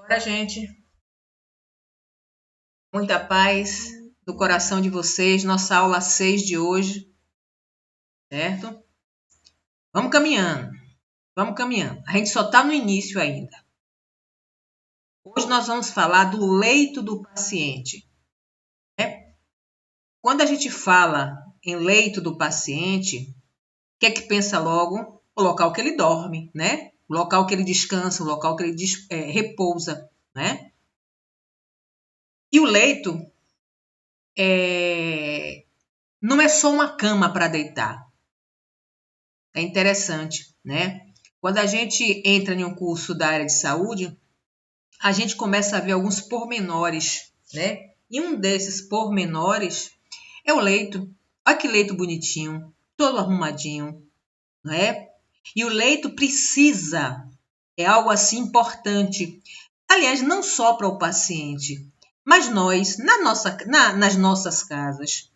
Ora, gente, muita paz do coração de vocês, nossa aula 6 de hoje, certo? Vamos caminhando, vamos caminhando. A gente só está no início ainda. Hoje nós vamos falar do leito do paciente. Né? Quando a gente fala em leito do paciente, o que é que pensa logo? O local que ele dorme, né? O local que ele descansa, o local que ele repousa, né? E o leito não é só uma cama para deitar. É interessante, né? Quando a gente entra em um curso da área de saúde, a gente começa a ver alguns pormenores, né? E um desses pormenores é o leito. Olha que leito bonitinho, todo arrumadinho, não é? E o leito precisa, é algo assim importante. Aliás, não só para o paciente, mas nós, nas nossas casas.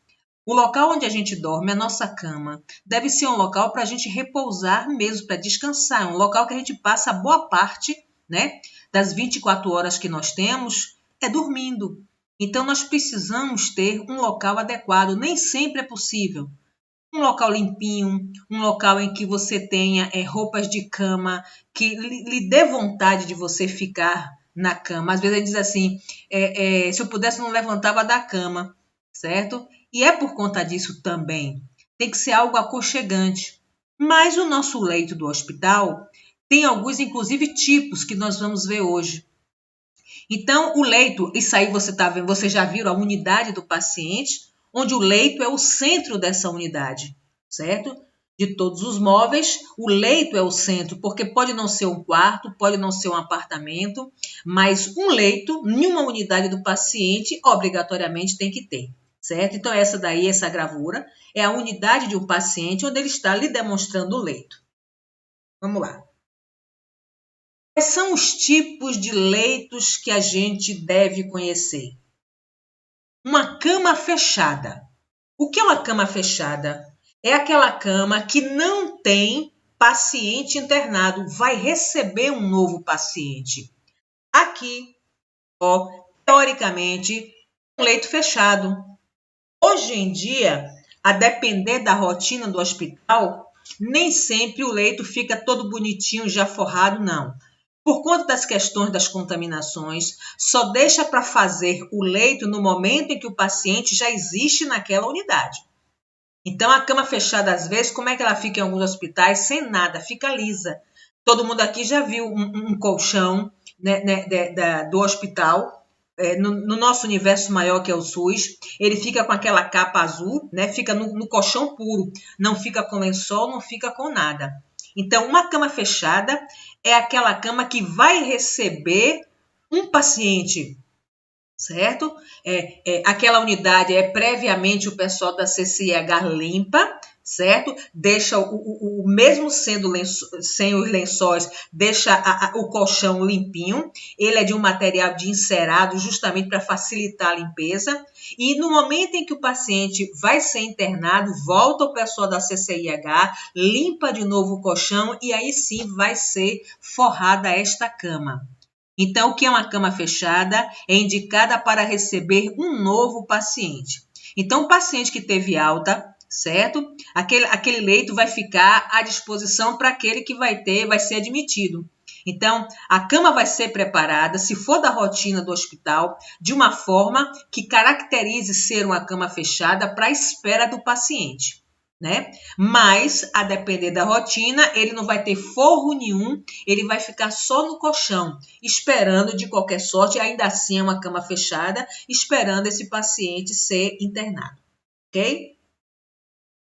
O local onde a gente dorme, a nossa cama, deve ser um local para a gente repousar mesmo, para descansar. Um local que a gente passa boa parte, né, das 24 horas que nós temos é dormindo. Então, nós precisamos ter um local adequado. Nem sempre é possível. Um local limpinho, um local em que você tenha roupas de cama que lhe dê vontade de você ficar na cama. Às vezes a gente diz assim, se eu pudesse não levantava da cama, certo? E é por conta disso também. Tem que ser algo aconchegante. Mas o nosso leito do hospital tem alguns, inclusive, tipos que nós vamos ver hoje. Então, o leito, isso aí você tá vendo, você já viu a unidade do paciente, onde o leito é o centro dessa unidade, certo? De todos os móveis, o leito é o centro, porque pode não ser um quarto, pode não ser um apartamento, mas um leito, em uma unidade do paciente, obrigatoriamente tem que ter, certo? Então, essa daí, essa gravura, é a unidade de um paciente, onde ele está lhe demonstrando o leito. Vamos lá. Quais são os tipos de leitos que a gente deve conhecer? Uma cama fechada. O que é uma cama fechada? É aquela cama que não tem paciente internado, vai receber um novo paciente. Aqui, ó, teoricamente, um leito fechado. Hoje em dia, a depender da rotina do hospital, nem sempre o leito fica todo bonitinho, já forrado, não. Por conta das questões das contaminações, só deixa para fazer o leito no momento em que o paciente já existe naquela unidade. Então, a cama fechada, às vezes, como é que ela fica em alguns hospitais? Sem nada, fica lisa. Todo mundo aqui já viu um colchão, né, do hospital, no nosso universo maior, que é o SUS, ele fica com aquela capa azul, né, fica no colchão puro, não fica com lençol, não fica com nada. Então, uma cama fechada é aquela cama que vai receber um paciente, certo? Aquela unidade previamente o pessoal da CCIH limpa, certo? Deixa mesmo sendo sem os lençóis, deixa o colchão limpinho. Ele é de um material de encerado, justamente para facilitar a limpeza. E no momento em que o paciente vai ser internado, volta o pessoal da CCIH, limpa de novo o colchão e aí sim vai ser forrada esta cama. Então, o que é uma cama fechada? É indicada para receber um novo paciente. Então, o paciente que teve alta, certo? Aquele leito vai ficar à disposição para aquele que vai ser admitido. Então, a cama vai ser preparada, se for da rotina do hospital, de uma forma que caracterize ser uma cama fechada para a espera do paciente, né? Mas, a depender da rotina, ele não vai ter forro nenhum, ele vai ficar só no colchão, esperando de qualquer sorte, ainda assim é uma cama fechada, esperando esse paciente ser internado, ok?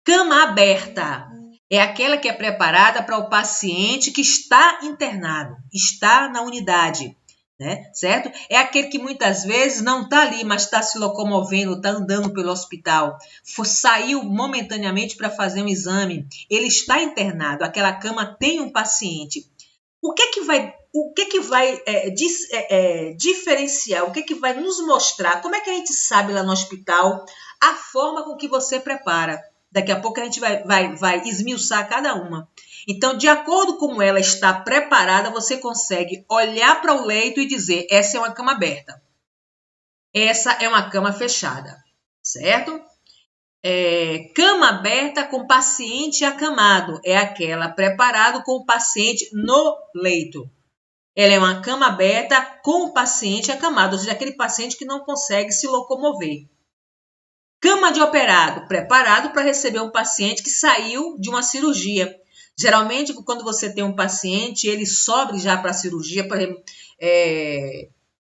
Cama aberta é aquela que é preparada para o paciente que está internado, está na unidade, né? Certo? É aquele que muitas vezes não está ali, mas está se locomovendo, está andando pelo hospital, saiu momentaneamente para fazer um exame, ele está internado, aquela cama tem um paciente. O que que vai diferenciar, o que que vai nos mostrar, como é que a gente sabe lá no hospital a forma com que você prepara? Daqui a pouco a gente vai esmiuçar cada uma. Então, de acordo com como ela está preparada, você consegue olhar para o leito e dizer, essa é uma cama aberta. Essa é uma cama fechada, certo? Cama aberta com paciente acamado. É aquela preparada com o paciente no leito. Ela é uma cama aberta com o paciente acamado, ou seja, aquele paciente que não consegue se locomover. Cama de operado, preparado para receber um paciente que saiu de uma cirurgia. Geralmente, quando você tem um paciente, ele sobe já para a cirurgia, por exemplo,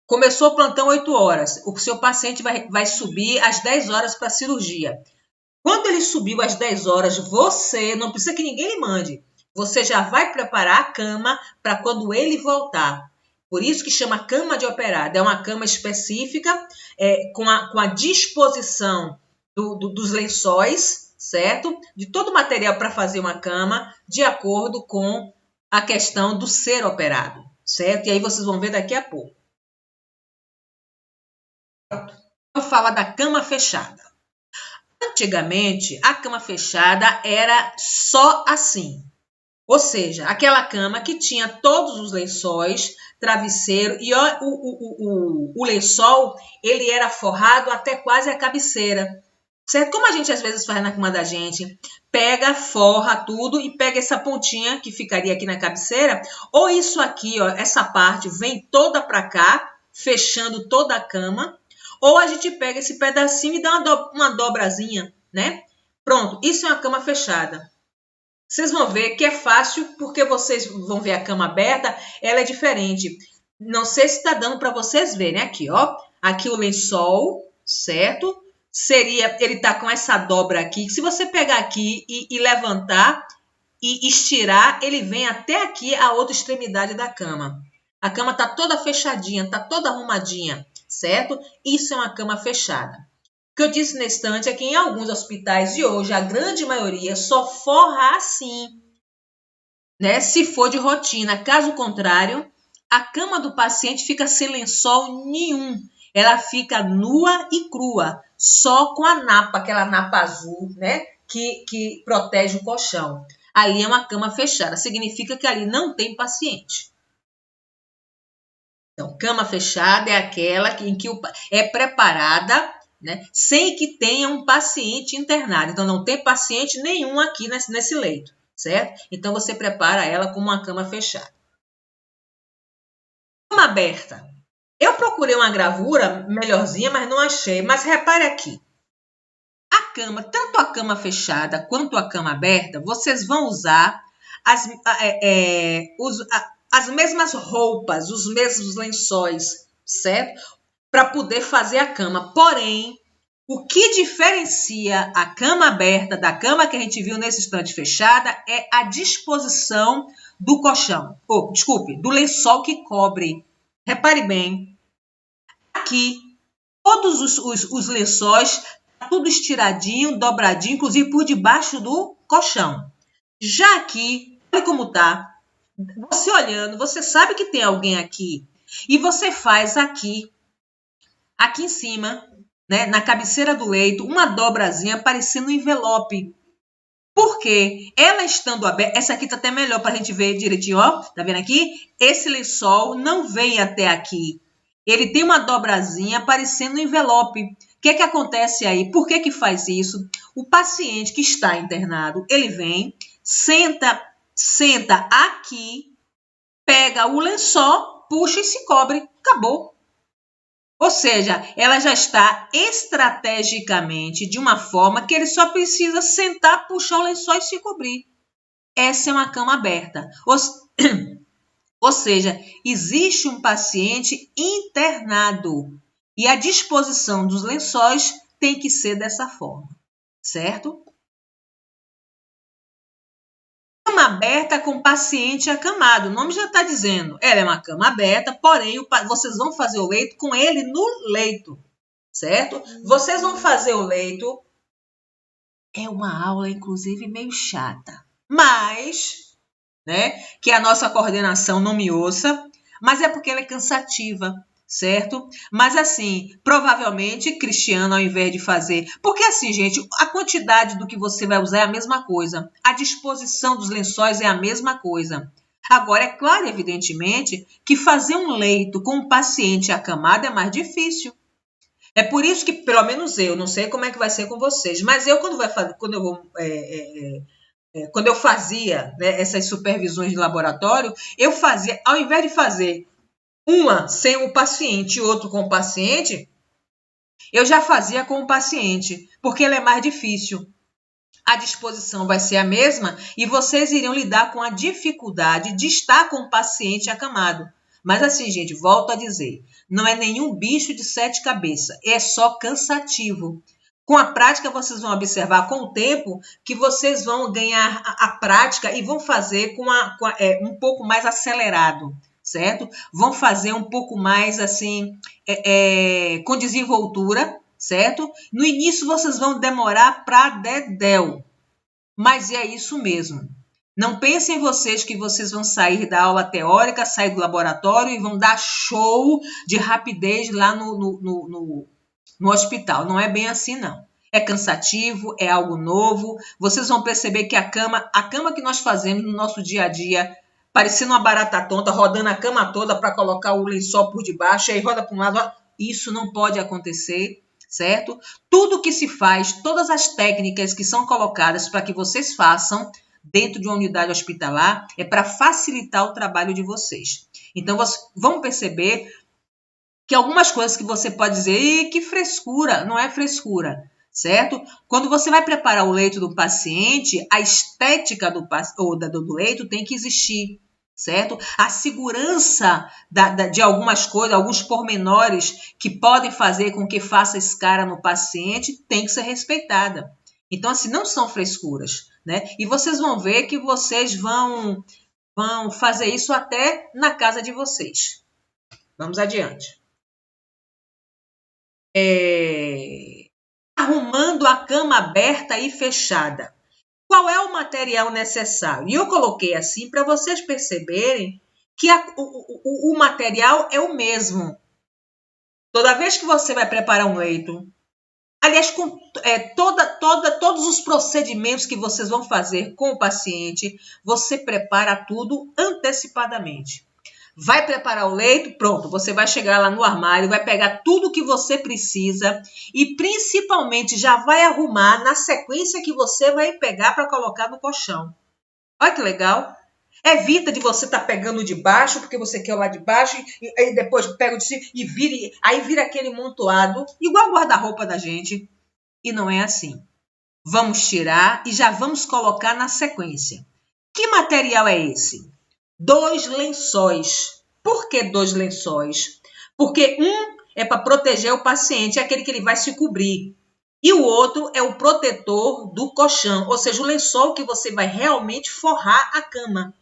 começou o plantão 8 horas, o seu paciente vai subir às 10 horas para a cirurgia. Quando ele subiu às 10 horas, você, não precisa que ninguém lhe mande, você já vai preparar a cama para quando ele voltar. Por isso que chama cama de operado. É uma cama específica, com a disposição dos lençóis, certo? De todo o material para fazer uma cama, de acordo com a questão do ser operado, certo? E aí vocês vão ver daqui a pouco. Vou falar da cama fechada. Antigamente, a cama fechada era só assim. Ou seja, aquela cama que tinha todos os lençóis, travesseiro, e o lençol ele era forrado até quase a cabeceira. Certo? Como a gente às vezes faz na cama da gente, pega, forra tudo e pega essa pontinha que ficaria aqui na cabeceira, ou isso aqui, ó, essa parte vem toda para cá, fechando toda a cama, ou a gente pega esse pedacinho e dá uma dobrazinha, né? Pronto, isso é uma cama fechada. Vocês vão ver que é fácil, porque vocês vão ver a cama aberta, ela é diferente. Não sei se está dando para vocês verem aqui, ó. Aqui o lençol, certo? Ele tá com essa dobra aqui. Se você pegar aqui e levantar e estirar, ele vem até aqui a outra extremidade da cama. A cama tá toda fechadinha, tá toda arrumadinha, certo? Isso é uma cama fechada. O que eu disse nesse instante é que em alguns hospitais de hoje, a grande maioria só forra assim, né? Se for de rotina. Caso contrário, a cama do paciente fica sem lençol nenhum. Ela fica nua e crua, só com a napa, aquela napa azul, né? Que protege o colchão. Ali é uma cama fechada, significa que ali não tem paciente. Então, cama fechada é aquela em que é preparada, né, sem que tenha um paciente internado. Então, não tem paciente nenhum aqui nesse leito, certo? Então, você prepara ela como uma cama fechada. Cama aberta. Eu procurei uma gravura melhorzinha, mas não achei. Mas repare aqui. A cama, tanto a cama fechada quanto a cama aberta, vocês vão usar as mesmas roupas, os mesmos lençóis, certo? Para poder fazer a cama. Porém, o que diferencia a cama aberta da cama que a gente viu nesse instante fechada é a disposição do colchão. Do lençol que cobre. Repare bem, aqui todos os lençóis, tudo estiradinho, dobradinho, inclusive por debaixo do colchão. Já aqui, olha como tá. Você olhando, você sabe que tem alguém aqui. E você faz aqui em cima, né, na cabeceira do leito, uma dobrazinha parecendo um envelope. Por quê? Ela estando aberta, essa aqui tá até melhor para a gente ver direitinho, ó. Tá vendo aqui? Esse lençol não vem até aqui. Ele tem uma dobrazinha parecendo um envelope. O que acontece aí? Por que faz isso? O paciente que está internado, ele vem, senta aqui, pega o lençol, puxa e se cobre. Acabou. Ou seja, ela já está estrategicamente de uma forma que ele só precisa sentar, puxar o lençol e se cobrir. Essa é uma cama aberta. Ou seja, existe um paciente internado e a disposição dos lençóis tem que ser dessa forma, certo? Cama aberta com paciente acamado. O nome já está dizendo. Ela é uma cama aberta, porém vocês vão fazer o leito com ele no leito, certo? Vocês vão fazer o leito. É uma aula, inclusive, meio chata. Mas, né, que a nossa coordenação não me ouça, mas é porque ela é cansativa, certo? Mas assim, provavelmente, Cristiano, ao invés de fazer... Porque assim, gente, a quantidade do que você vai usar é a mesma coisa. A disposição dos lençóis é a mesma coisa. Agora, é claro, evidentemente, que fazer um leito com um paciente acamado é mais difícil. É por isso que, pelo menos eu, não sei como é que vai ser com vocês, mas eu, quando eu fazia, né, essas supervisões de laboratório, eu fazia, ao invés de fazer uma sem o paciente e outro com o paciente, eu já fazia com o paciente, porque ele é mais difícil. A disposição vai ser a mesma e vocês iriam lidar com a dificuldade de estar com o paciente acamado. Mas assim, gente, volto a dizer, não é nenhum bicho de 7 cabeças, é só cansativo. Com a prática, vocês vão observar com o tempo que vocês vão ganhar a prática e vão fazer um pouco mais acelerado, certo? Vão fazer um pouco mais assim, com desenvoltura, certo? No início vocês vão demorar para dedéu, mas é isso mesmo. Não pensem vocês que vocês vão sair da aula teórica, sair do laboratório e vão dar show de rapidez lá no hospital. Não é bem assim, não. É cansativo, é algo novo. Vocês vão perceber que a cama que nós fazemos no nosso dia a dia, parecendo uma barata tonta, rodando a cama toda para colocar o lençol por debaixo, aí roda para um lado, isso não pode acontecer, certo? Tudo que se faz, todas as técnicas que são colocadas para que vocês façam dentro de uma unidade hospitalar é para facilitar o trabalho de vocês. Então, vocês vão perceber que algumas coisas que você pode dizer, que frescura, não é frescura, certo? Quando você vai preparar o leito do paciente, a estética do leito tem que existir, certo? A segurança de algumas coisas, alguns pormenores que podem fazer com que faça escara no paciente tem que ser respeitada. Então, assim, não são frescuras, né? E vocês vão ver que vocês vão fazer isso até na casa de vocês. Vamos adiante. Arrumando a cama aberta e fechada. Qual é o material necessário? E eu coloquei assim para vocês perceberem que o material é o mesmo. Toda vez que você vai preparar um leito, aliás, todos os procedimentos que vocês vão fazer com o paciente, você prepara tudo antecipadamente. Vai preparar o leito, pronto, você vai chegar lá no armário, vai pegar tudo que você precisa e principalmente já vai arrumar na sequência que você vai pegar para colocar no colchão. Olha que legal. Evita de você estar pegando de baixo, porque você quer o lá de baixo, e aí depois pega o de cima e vira aquele montoado, igual o guarda-roupa da gente. E não é assim. Vamos tirar e já vamos colocar na sequência. Que material é esse? 2 lençóis. Por que 2 lençóis? Porque um é para proteger o paciente, é aquele que ele vai se cobrir. E o outro é o protetor do colchão, ou seja, o lençol que você vai realmente forrar a cama.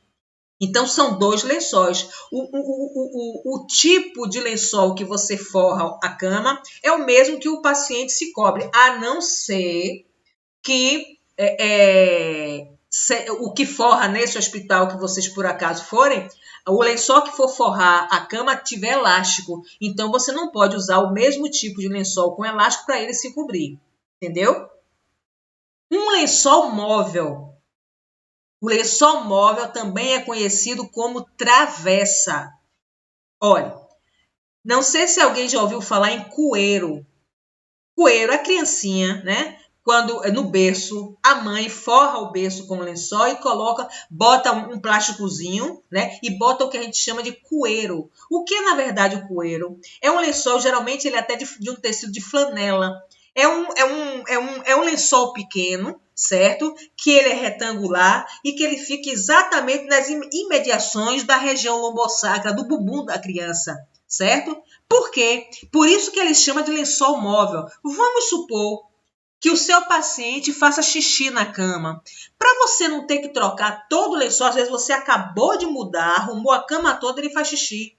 Então, são 2 lençóis. O tipo de lençol que você forra a cama é o mesmo que o paciente se cobre, a não ser que o que forra nesse hospital que vocês por acaso forem, o lençol que for forrar a cama tiver elástico. Então, você não pode usar o mesmo tipo de lençol com elástico para ele se cobrir. Entendeu? Um lençol móvel. O lençol móvel também é conhecido como travessa. Olha, não sei se alguém já ouviu falar em cueiro. Cueiro é a criancinha, né? Quando no berço, a mãe forra o berço com lençol e bota um plásticozinho, né? E bota o que a gente chama de cueiro. O que é, na verdade, o cueiro? É um lençol, geralmente ele é até de um tecido de flanela. É um lençol pequeno, certo? Que ele é retangular e que ele fica exatamente nas imediações da região lombosacra, do bumbum da criança, certo? Por quê? Por isso que ele chama de lençol móvel. Vamos supor que o seu paciente faça xixi na cama. Para você não ter que trocar todo o lençol, às vezes você acabou de mudar, arrumou a cama toda e ele faz xixi.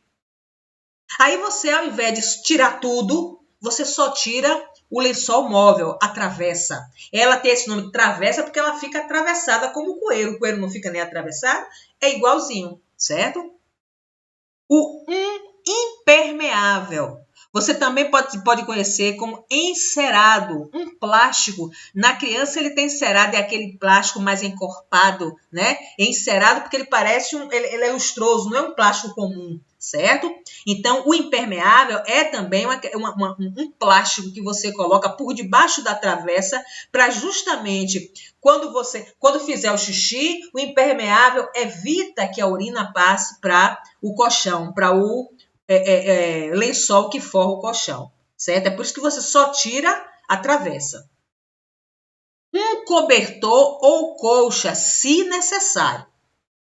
Aí você, ao invés de tirar tudo, você só tira o lençol móvel, a travessa. Ela tem esse nome de travessa porque ela fica atravessada como o coeiro. O coeiro não fica nem atravessado, é igualzinho, certo? O impermeável. impermeável. Você também pode conhecer como encerado, um plástico. Na criança ele tem encerado, é aquele plástico mais encorpado, né? Encerado porque ele parece ele é lustroso, não é um plástico comum, certo? Então, o impermeável é também um plástico que você coloca por debaixo da travessa para justamente quando fizer o xixi, o impermeável evita que a urina passe para o colchão, para o lençol que forra o colchão, certo? É por isso que você só tira a travessa. Um cobertor ou colcha, se necessário,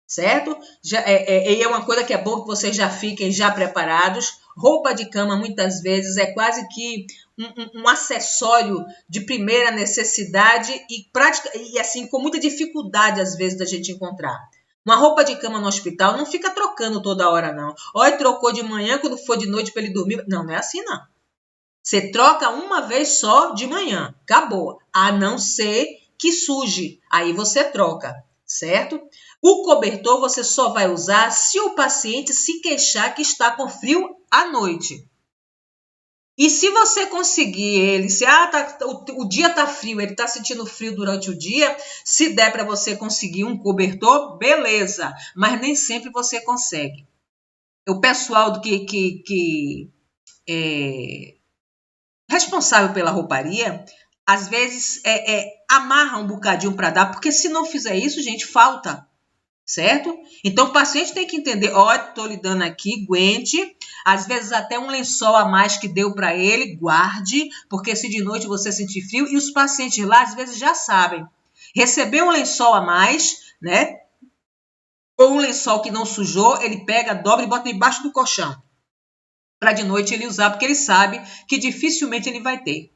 certo? É uma coisa que é bom que vocês já fiquem já preparados. Roupa de cama, muitas vezes, é quase que um acessório de primeira necessidade e assim, com muita dificuldade, às vezes, da gente encontrar. Uma roupa de cama no hospital não fica trocando toda hora, não. Olha, trocou de manhã, quando for de noite para ele dormir. Não, não é assim, não. Você troca uma vez só de manhã. Acabou. A não ser que suje. Aí você troca, certo? O cobertor você só vai usar se o paciente se queixar que está com frio à noite. E se você conseguir ele, o dia está frio, ele está sentindo frio durante o dia, se der para você conseguir um cobertor, beleza, mas nem sempre você consegue. O pessoal do que é responsável pela rouparia, às vezes amarra um bocadinho para dar, porque se não fizer isso, gente, falta. Certo? Então, o paciente tem que entender, olha, estou lhe dando aqui, aguente, às vezes até um lençol a mais que deu para ele, guarde, porque se de noite você sentir frio, e os pacientes lá, às vezes, já sabem, receber um lençol a mais, né? Ou um lençol que não sujou, ele pega, dobra e bota embaixo do colchão, para de noite ele usar, porque ele sabe que dificilmente ele vai ter.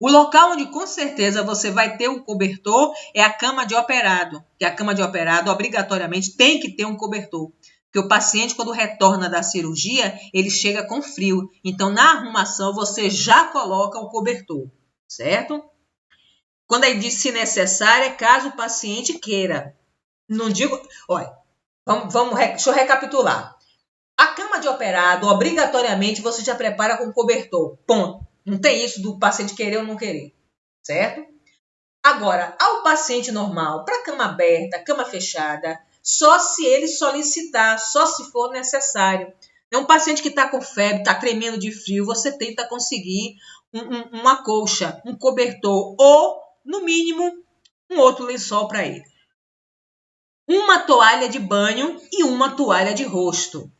O local onde com certeza você vai ter um cobertor é a cama de operado. Que a cama de operado obrigatoriamente tem que ter um cobertor. Porque o paciente, quando retorna da cirurgia, ele chega com frio. Então, na arrumação, você já coloca o cobertor, certo? Quando ele diz se necessário, é caso o paciente queira. Não digo... Olha, deixa eu recapitular. A cama de operado, obrigatoriamente, você já prepara com cobertor. Ponto. Não tem isso do paciente querer ou não querer, certo? Agora, ao paciente normal, para cama aberta, cama fechada, só se ele solicitar, só se for necessário. É um paciente que está com febre, está tremendo de frio, você tenta conseguir uma colcha, um cobertor ou, no mínimo, um outro lençol para ele. Uma toalha de banho e uma toalha de rosto.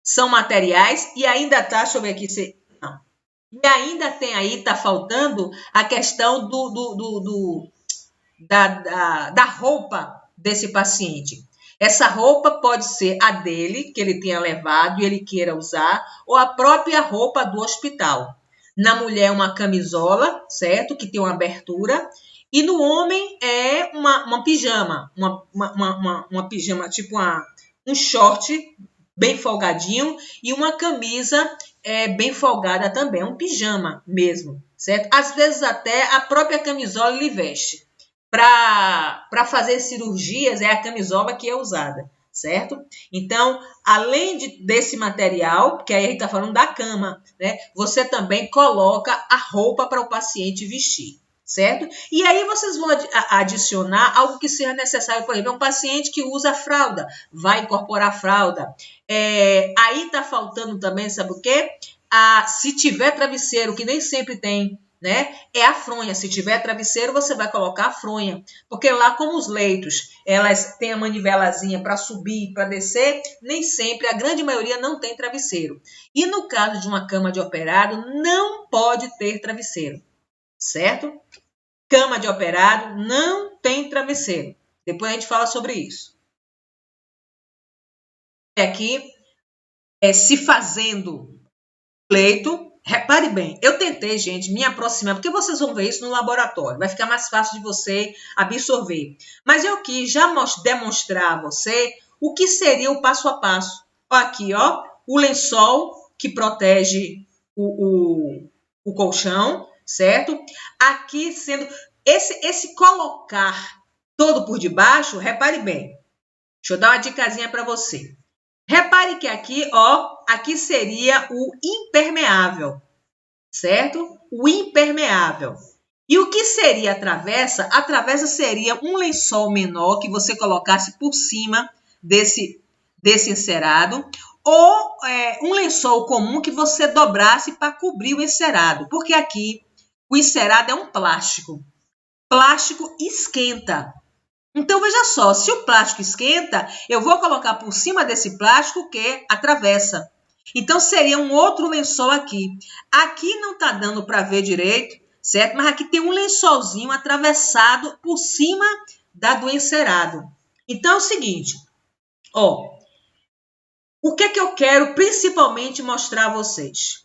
São materiais e ainda está, deixa eu ver aqui se... Não. E ainda tem aí, está faltando a questão da roupa desse paciente. Essa roupa pode ser a dele, que ele tenha levado e ele queira usar, ou a própria roupa do hospital. Na mulher, uma camisola, certo? Que tem uma abertura. E no homem é uma pijama. Uma pijama, tipo um short bem folgadinho e uma camisa bem folgada também. Um pijama mesmo, certo? Às vezes até a própria camisola ele veste. Para fazer cirurgias, é a camisola que é usada, certo? Então, além desse material, que aí a gente está falando da cama, né? Você também coloca a roupa para o paciente vestir, certo? E aí vocês vão adicionar algo que seja necessário. Por exemplo, um paciente que usa fralda, vai incorporar fralda. Aí está faltando também, sabe o quê? Se tiver travesseiro, que nem sempre tem, né? É a fronha. Se tiver travesseiro, você vai colocar a fronha. Porque lá, como os leitos, elas têm a manivelazinha para subir, para descer, nem sempre, a grande maioria não tem travesseiro. E no caso de uma cama de operado, não pode ter travesseiro, certo? Cama de operado não tem travesseiro. Depois a gente fala sobre isso. Aqui, se fazendo leito. Repare bem, eu tentei, gente, me aproximar, porque vocês vão ver isso no laboratório, vai ficar mais fácil de você absorver. Mas eu quis já demonstrar a você o que seria o passo a passo. Aqui, ó, o lençol que protege o colchão, certo? Aqui sendo esse colocar todo por debaixo, repare bem. Deixa eu dar uma dicasinha para você. Repare que aqui, ó, aqui seria o impermeável, certo? O impermeável. E o que seria a travessa? A travessa seria um lençol menor que você colocasse por cima desse encerado, ou um lençol comum que você dobrasse para cobrir o encerado, porque aqui o encerado é um plástico. Plástico esquenta. Então, veja só, se o plástico esquenta, eu vou colocar por cima desse plástico que atravessa. Então, seria um outro lençol aqui. Aqui não está dando para ver direito, certo? Mas aqui tem um lençolzinho atravessado por cima do encerado. Então, é o seguinte, ó, o que é que eu quero principalmente mostrar a vocês?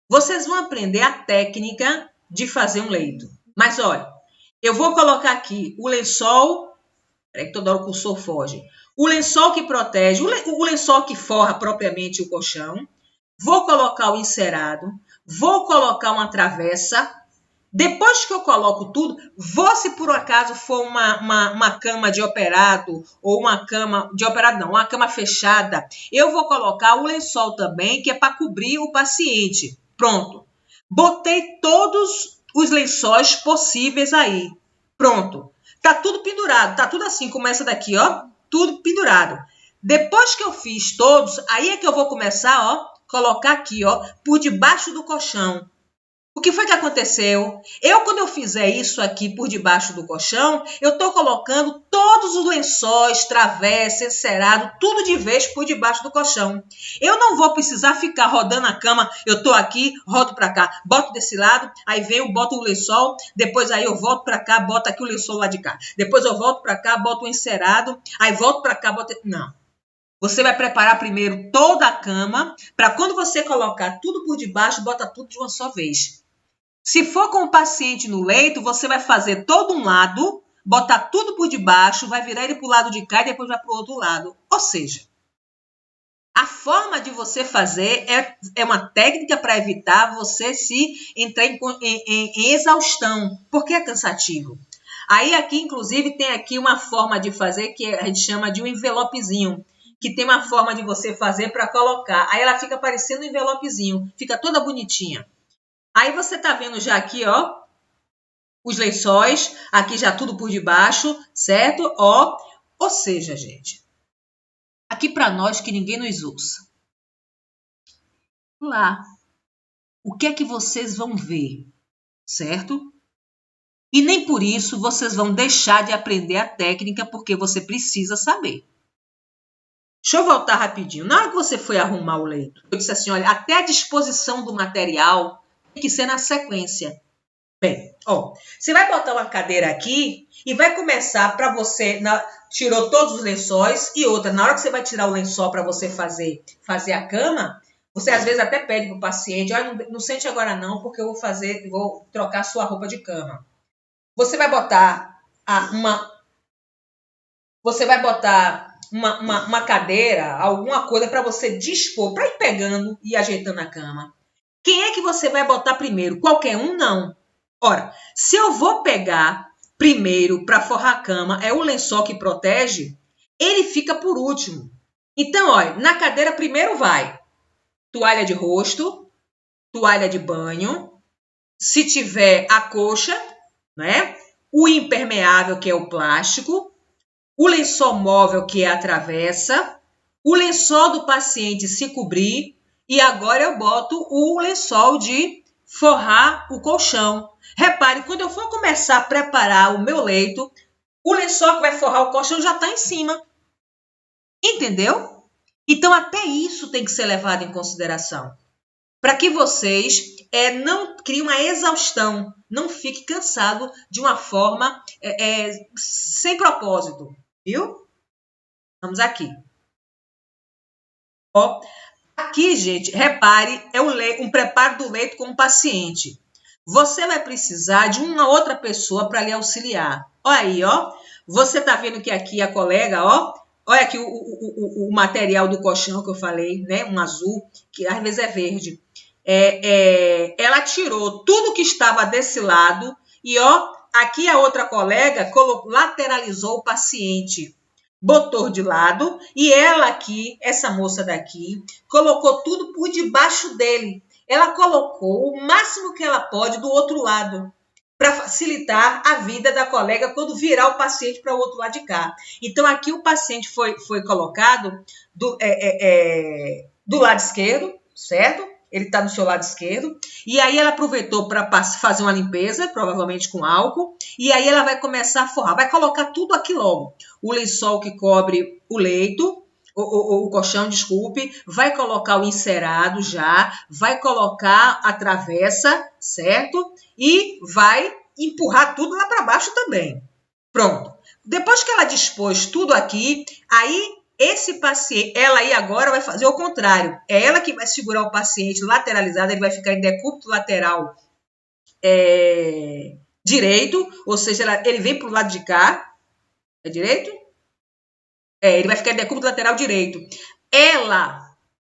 Vocês vão aprender a técnica de fazer um leito. Mas, olha, eu vou colocar aqui o lençol. Peraí que toda hora o cursor foge. O lençol que protege, o lençol que forra propriamente o colchão. Vou colocar o encerado. Vou colocar uma travessa. Depois que eu coloco tudo, se por acaso for uma cama de operado, ou uma cama de operado não, uma cama fechada, eu vou colocar o lençol também, que é para cobrir o paciente. Pronto. Botei todos os lençóis possíveis aí. Pronto. Tá tudo pendurado, tá tudo assim, como essa daqui, ó, tudo pendurado. Depois que eu fiz todos, aí é que eu vou começar, ó, colocar aqui, ó, por debaixo do colchão. O que foi que aconteceu? Quando eu fizer isso aqui por debaixo do colchão, eu estou colocando todos os lençóis, travessa, encerado, tudo de vez por debaixo do colchão. Eu não vou precisar ficar rodando a cama, eu estou aqui, rodo para cá, boto desse lado, aí venho, boto o lençol, depois aí eu volto para cá, boto aqui o lençol lá de cá. Depois eu volto para cá, boto o encerado, aí volto para cá, boto... Não. Você vai preparar primeiro toda a cama, para quando você colocar tudo por debaixo, bota tudo de uma só vez. Se for com o paciente no leito, você vai fazer todo um lado, botar tudo por debaixo, vai virar ele para o lado de cá e depois vai para o outro lado. Ou seja, a forma de você fazer é uma técnica para evitar você se entrar em exaustão, porque é cansativo. Aí aqui, inclusive, tem aqui uma forma de fazer que a gente chama de um envelopezinho, que tem uma forma de você fazer para colocar. Aí ela fica parecendo um envelopezinho, fica toda bonitinha. Aí você tá vendo já aqui, ó, os lençóis, aqui já tudo por debaixo, certo? Ó, ou seja, gente, aqui para nós que ninguém nos ouça. Lá, o que é que vocês vão ver, certo? E nem por isso vocês vão deixar de aprender a técnica, porque você precisa saber. Deixa eu voltar rapidinho. Na hora que você foi arrumar o leito, eu disse assim, olha, até a disposição do material tem que ser na sequência. Bem, ó, você vai botar uma cadeira aqui e vai começar para você, tirou todos os lençóis e outra, na hora que você vai tirar o lençol para você fazer a cama, você às vezes até pede para o paciente, olha, não sente agora não, porque eu vou trocar a sua roupa de cama. Você vai botar uma cadeira, alguma coisa para você dispor, para ir pegando e ajeitando a cama. Quem é que você vai botar primeiro? Qualquer um? Não. Ora, se eu vou pegar primeiro para forrar a cama, é o lençol que protege, ele fica por último. Então, olha, na cadeira primeiro vai toalha de rosto, toalha de banho, se tiver a coxa, né? O impermeável, que é o plástico, o lençol móvel, que é a travessa, o lençol do paciente se cobrir, e agora eu boto o lençol de forrar o colchão. Repare, quando eu for começar a preparar o meu leito, o lençol que vai forrar o colchão já está em cima. Entendeu? Então, até isso tem que ser levado em consideração. Para que vocês não criem uma exaustão, não fique cansado de uma forma sem propósito. Viu? Vamos aqui. Ó, aqui, gente, repare, é um preparo do leito com o paciente. Você vai precisar de uma outra pessoa para lhe auxiliar. Olha aí, ó. Você tá vendo que aqui a colega, ó. Olha aqui o material do colchão que eu falei, né? Um azul, que às vezes é verde. Ela tirou tudo que estava desse lado e, ó, aqui a outra colega lateralizou o paciente. botou de lado e ela aqui, essa moça daqui, colocou tudo por debaixo dele. Ela colocou o máximo que ela pode do outro lado, para facilitar a vida da colega quando virar o paciente para o outro lado de cá. Então, aqui o paciente foi colocado do lado esquerdo, certo? Ele está no seu lado esquerdo. E aí ela aproveitou para fazer uma limpeza, provavelmente com álcool. E aí ela vai começar a forrar. Vai colocar tudo aqui logo. O lençol que cobre o leito, o colchão, desculpe. Vai colocar o encerado já. Vai colocar a travessa, certo? E vai empurrar tudo lá para baixo também. Pronto. Depois que ela dispôs tudo aqui, aí esse paciente, ela aí agora vai fazer o contrário. É ela que vai segurar o paciente lateralizado, ele vai ficar em decúbito lateral direito, ou seja, ele vem para o lado de cá. É direito? Ele vai ficar em decúbito lateral direito. Ela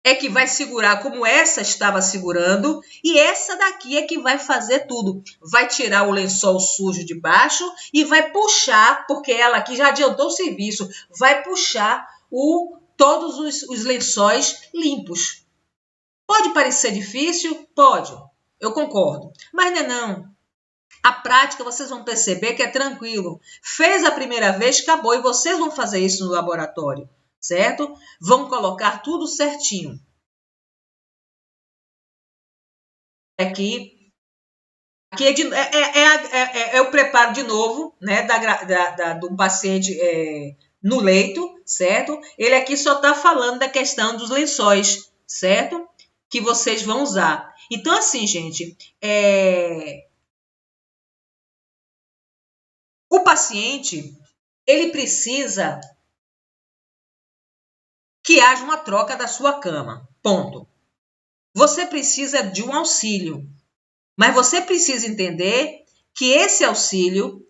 é que vai segurar como essa estava segurando, e essa daqui é que vai fazer tudo. Vai tirar o lençol sujo de baixo e vai puxar, porque ela aqui já adiantou o serviço, vai puxar todos os lençóis limpos. Pode parecer difícil? Pode, eu concordo, mas não é não. A prática, vocês vão perceber que é tranquilo. Fez a primeira vez, acabou, e vocês vão fazer isso no laboratório, certo? Vão colocar tudo certinho. Aqui é o preparo de novo, né, do paciente no leito, certo? Ele aqui só está falando da questão dos lençóis, certo? Que vocês vão usar. Então, assim, gente, o paciente, ele precisa que haja uma troca da sua cama, ponto. Você precisa de um auxílio, mas você precisa entender que esse auxílio,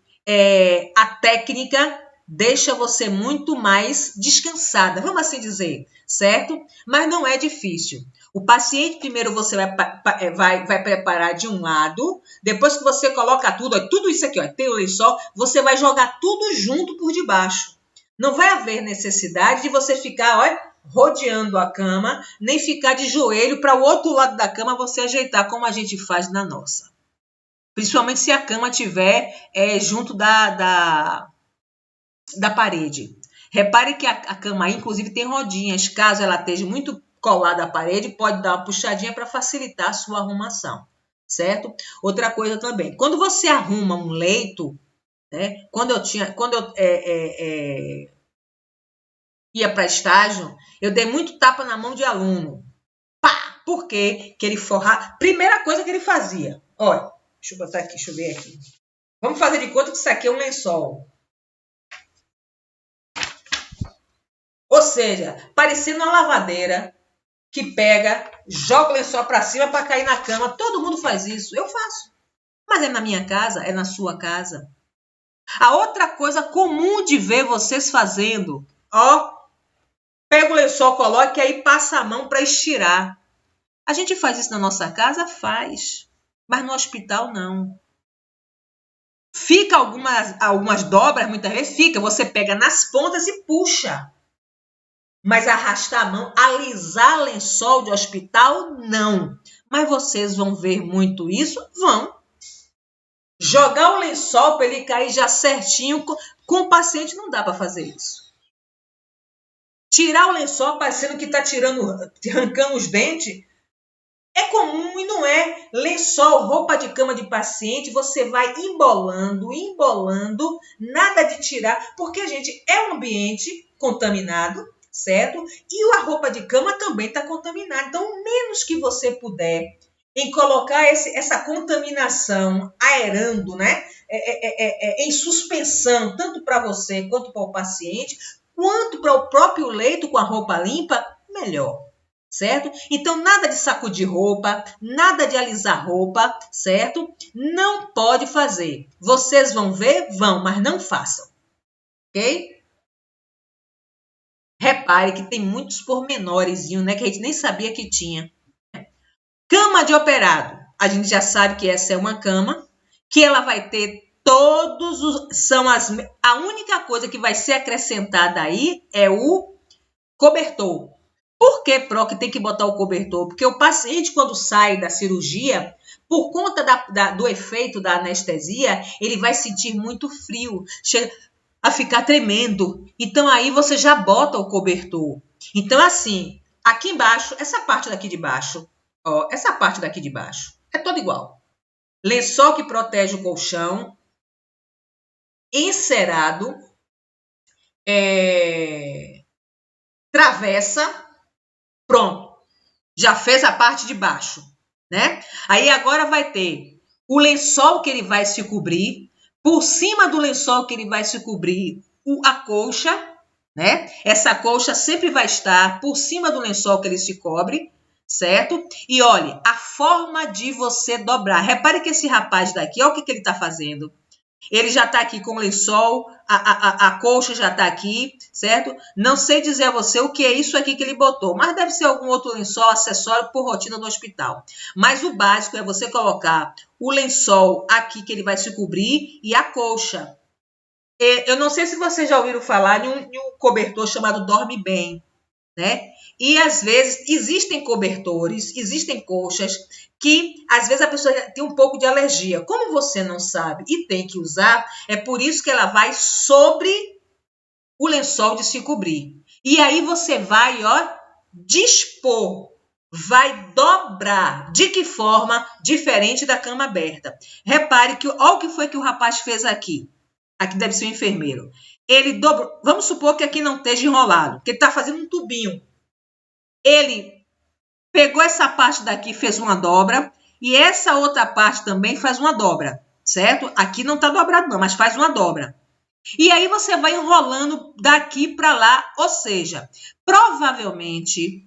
a técnica deixa você muito mais descansada, vamos assim dizer, certo? Mas não é difícil. O paciente, primeiro você vai preparar de um lado, depois que você coloca tudo isso aqui, tem o lençol, você vai jogar tudo junto por debaixo. Não vai haver necessidade de você ficar, rodeando a cama, nem ficar de joelho para o outro lado da cama você ajeitar, como a gente faz na nossa. Principalmente se a cama estiver junto da parede. Repare que a cama aí, inclusive, tem rodinhas. Caso ela esteja muito colada à parede, pode dar uma puxadinha para facilitar a sua arrumação, certo? Outra coisa também, quando você arruma um leito, né? Quando eu ia para estágio, eu dei muito tapa na mão de aluno. Pá! Por quê? Que ele forrar. Primeira coisa que ele fazia. Olha, deixa eu botar aqui, deixa eu ver aqui. Vamos fazer de conta que isso aqui é um lençol. Ou seja, parecendo uma lavadeira que pega, joga o lençol para cima para cair na cama. Todo mundo faz isso. Eu faço. Mas é na minha casa, é na sua casa. A outra coisa comum de ver vocês fazendo, pega o lençol, coloca e aí passa a mão para estirar. A gente faz isso na nossa casa? Faz. Mas no hospital, não. Fica algumas dobras, muitas vezes fica. Você pega nas pontas e puxa. Mas arrastar a mão, alisar lençol de hospital, não. Mas vocês vão ver muito isso? Vão. Jogar o lençol para ele cair já certinho, com o paciente não dá para fazer isso. Tirar o lençol parecendo que está arrancando os dentes, é comum e não é. Lençol, roupa de cama de paciente, você vai embolando, nada de tirar, porque, gente, é um ambiente contaminado, certo? E a roupa de cama também está contaminada. Então, menos que você puder em colocar essa contaminação aerando, né? Em suspensão, tanto para você quanto para o paciente, quanto para o próprio leito com a roupa limpa, melhor. Certo? Então, nada de sacudir roupa, nada de alisar roupa, certo? Não pode fazer. Vocês vão ver? Vão, mas não façam. Ok? Repare que tem muitos pormenorezinhos, né? Que a gente nem sabia que tinha. Cama de operado. A gente já sabe que essa é uma cama, que ela vai ter A única coisa que vai ser acrescentada aí é o cobertor. Por que, Pro, que tem que botar o cobertor? Porque o paciente, quando sai da cirurgia, por conta do efeito da anestesia, ele vai sentir muito frio, chega a ficar tremendo. Então, aí você já bota o cobertor. Então, assim, aqui embaixo, essa parte daqui de baixo, ó, essa parte daqui de baixo, é toda igual. Lençol que protege o colchão, encerado, travessa, pronto. Já fez a parte de baixo, né? Aí agora vai ter o lençol que ele vai se cobrir, por cima do lençol que ele vai se cobrir, a colcha, né? Essa colcha sempre vai estar por cima do lençol que ele se cobre, certo? E olhe, a forma de você dobrar. Repare que esse rapaz daqui, olha o que ele está fazendo. Ele já está aqui com o lençol, a colcha já está aqui, certo? Não sei dizer a você o que é isso aqui que ele botou, mas deve ser algum outro lençol, acessório por rotina no hospital. Mas o básico é você colocar o lençol aqui que ele vai se cobrir e a colcha. Eu não sei se vocês já ouviram falar em um cobertor chamado Dorme Bem, né? E às vezes existem cobertores, existem colchas que às vezes a pessoa tem um pouco de alergia. Como você não sabe e tem que usar, é por isso que ela vai sobre o lençol de se cobrir. E aí você vai, ó, dispor, vai dobrar. De que forma? Diferente da cama aberta. Repare que, olha o que foi que o rapaz fez aqui. Aqui deve ser o enfermeiro. Ele dobrou, vamos supor que aqui não esteja enrolado, que ele está fazendo um tubinho. Ele pegou essa parte daqui, fez uma dobra, e essa outra parte também faz uma dobra, certo? Aqui não está dobrado não, mas faz uma dobra. E aí você vai enrolando daqui para lá, ou seja, provavelmente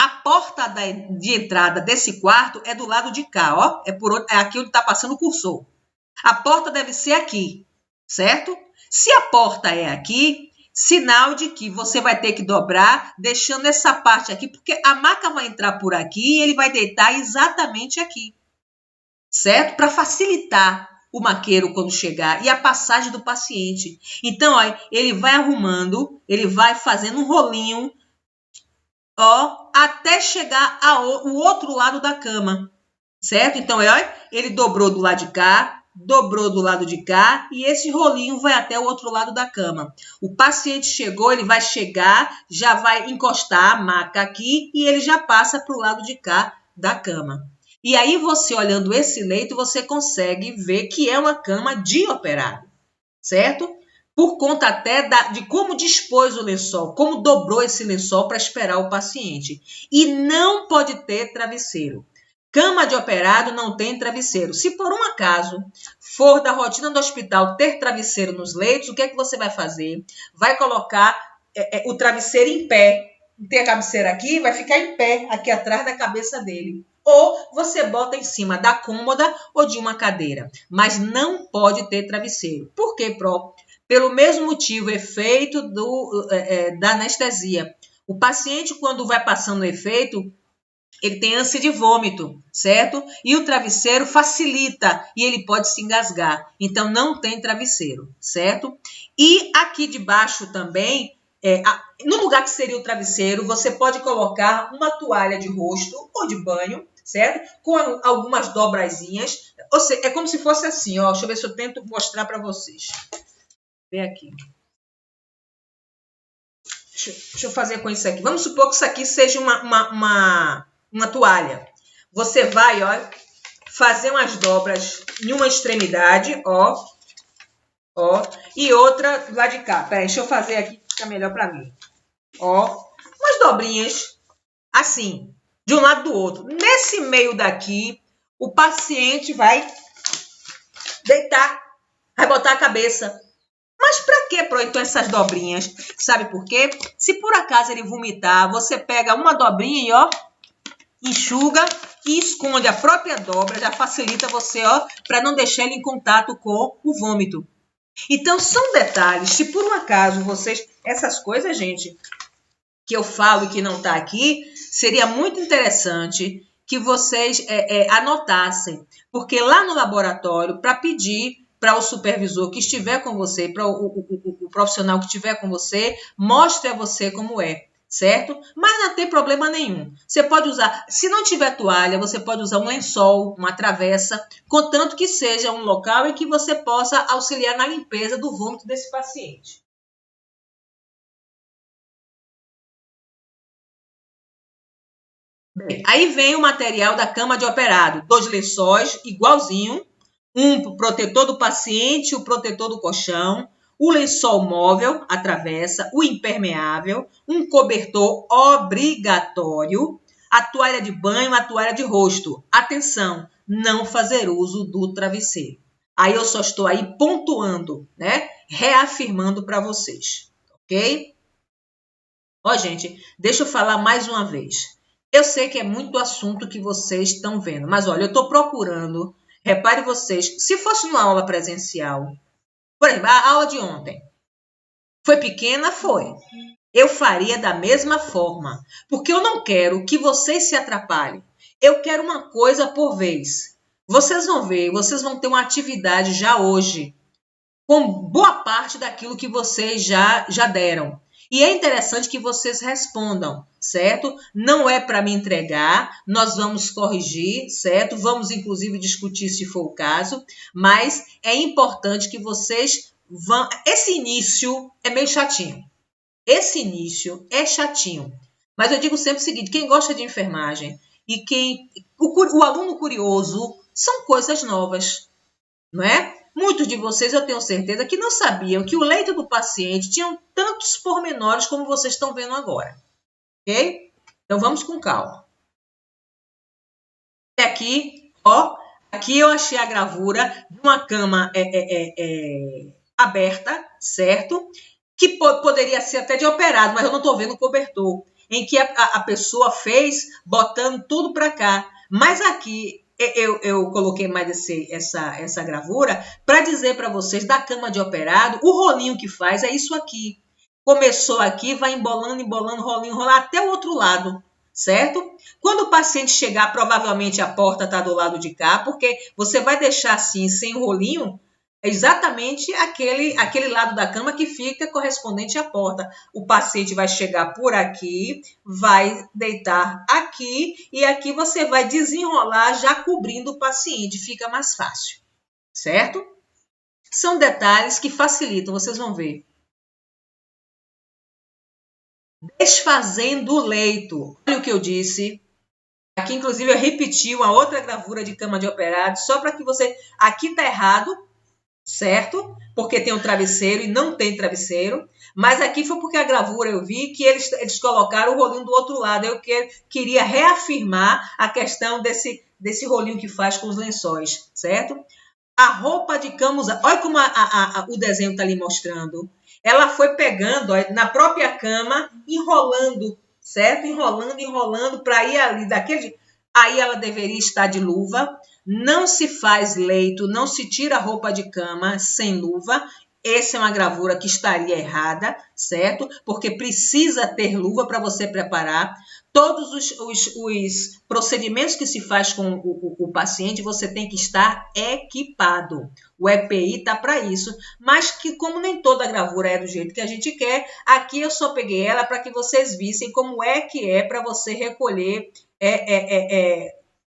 a porta de entrada desse quarto é do lado de cá, ó, é aqui onde está passando o cursor. A porta deve ser aqui, certo? Se a porta é aqui, sinal de que você vai ter que dobrar, deixando essa parte aqui, porque a maca vai entrar por aqui e ele vai deitar exatamente aqui, certo? Para facilitar o maqueiro quando chegar e a passagem do paciente. Então, ó, ele vai arrumando, ele vai fazendo um rolinho, ó, até chegar ao outro lado da cama, certo? Então, ó, ele dobrou do lado de cá, dobrou do lado de cá e esse rolinho vai até o outro lado da cama. O paciente chegou, ele vai chegar, já vai encostar a maca aqui e ele já passa para o lado de cá da cama. E aí você olhando esse leito, você consegue ver que é uma cama de operado, certo? Por conta até de como dispôs o lençol, como dobrou esse lençol para esperar o paciente. E não pode ter travesseiro. Cama de operado não tem travesseiro. Se por um acaso for da rotina do hospital ter travesseiro nos leitos, o que é que você vai fazer? Vai colocar o travesseiro em pé. Tem a cabeceira aqui, vai ficar em pé, aqui atrás da cabeça dele. Ou você bota em cima da cômoda ou de uma cadeira. Mas não pode ter travesseiro. Por quê, Pro? Pelo mesmo motivo, efeito da anestesia. O paciente, quando vai passando o efeito, ele tem ânsia de vômito, certo? E o travesseiro facilita e ele pode se engasgar. Então, não tem travesseiro, certo? E aqui debaixo também, no lugar que seria o travesseiro, você pode colocar uma toalha de rosto ou de banho, certo? Com algumas dobrazinhas. Ou seja, é como se fosse assim, ó. Deixa eu ver se eu tento mostrar para vocês. Vem aqui. Deixa eu fazer com isso aqui. Vamos supor que isso aqui seja uma toalha. Você vai, ó, fazer umas dobras em uma extremidade, ó, e outra do lado de cá. Peraí, deixa eu fazer aqui que fica melhor para mim. Ó, umas dobrinhas assim, de um lado do outro. Nesse meio daqui, o paciente vai deitar, vai botar a cabeça. Mas para que, Pro, então, essas dobrinhas? Sabe por quê? Se por acaso ele vomitar, você pega uma dobrinha e, ó, enxuga e esconde a própria dobra, já facilita você, ó, para não deixar ele em contato com o vômito. Então, são detalhes. Se por um acaso vocês... Essas coisas, gente, que eu falo e que não está aqui, seria muito interessante que vocês anotassem. Porque lá no laboratório, para pedir para o supervisor que estiver com você, para o profissional que estiver com você, mostre a você como é, certo? Mas não tem problema nenhum. Você pode usar, se não tiver toalha, você pode usar um lençol, uma travessa, contanto que seja um local em que você possa auxiliar na limpeza do vômito desse paciente. Bem, aí vem o material da cama de operado, 2 lençóis, igualzinho, um pro protetor do paciente, o protetor do colchão, o lençol móvel, a travessa, o impermeável, um cobertor obrigatório, a toalha de banho, a toalha de rosto. Atenção, não fazer uso do travesseiro. Aí eu só estou aí pontuando, né? Reafirmando para vocês, ok? Ó, gente, deixa eu falar mais uma vez. Eu sei que é muito assunto que vocês estão vendo, mas olha, eu estou procurando. Repare vocês, se fosse uma aula presencial, por exemplo, a aula de ontem foi pequena? Foi. Eu faria da mesma forma, porque eu não quero que vocês se atrapalhem. Eu quero uma coisa por vez. Vocês vão ver, vocês vão ter uma atividade já hoje, com boa parte daquilo que vocês já deram. E é interessante que vocês respondam, certo? Não é para me entregar, nós vamos corrigir, certo? Vamos, inclusive, discutir se for o caso, mas é importante que vocês vão... Esse início é meio chatinho. Esse início é chatinho. Mas eu digo sempre o seguinte, quem gosta de enfermagem e o aluno curioso são coisas novas, não é? Muitos de vocês, eu tenho certeza, que não sabiam que o leito do paciente tinha tantos pormenores como vocês estão vendo agora. Ok? Então, vamos com calma. Aqui, ó, aqui eu achei a gravura de uma cama aberta, certo? Que poderia ser até de operado, mas eu não estou vendo o cobertor. Em que a pessoa fez botando tudo para cá. Mas aqui eu coloquei mais essa gravura para dizer para vocês da cama de operado, o rolinho que faz é isso aqui. Começou aqui, vai embolando, embolando, rolinho, rolar até o outro lado, certo? Quando o paciente chegar, provavelmente a porta está do lado de cá, porque você vai deixar assim, sem rolinho, exatamente aquele lado da cama que fica correspondente à porta. O paciente vai chegar por aqui, vai deitar aqui e aqui você vai desenrolar já cobrindo o paciente, fica mais fácil, certo? São detalhes que facilitam, vocês vão ver. Desfazendo o leito. Olha o que eu disse. Aqui, inclusive, eu repeti uma outra gravura de cama de operado, só para que você... Aqui está errado, certo? Porque tem um travesseiro e não tem travesseiro. Mas aqui foi porque a gravura eu vi que eles colocaram o rolinho do outro lado. Eu queria reafirmar a questão desse rolinho que faz com os lençóis, certo? A roupa de cama usada. Olha como o desenho está ali mostrando. Ela foi pegando ó, na própria cama, enrolando, certo? Enrolando, enrolando para ir ali daquele... Aí ela deveria estar de luva. Não se faz leito, não se tira a roupa de cama sem luva. Essa é uma gravura que estaria errada, certo? Porque precisa ter luva para você preparar. Todos os procedimentos que se faz com o paciente, você tem que estar equipado. O EPI está para isso, mas que como nem toda gravura é do jeito que a gente quer, aqui eu só peguei ela para que vocês vissem como é que é para você recolher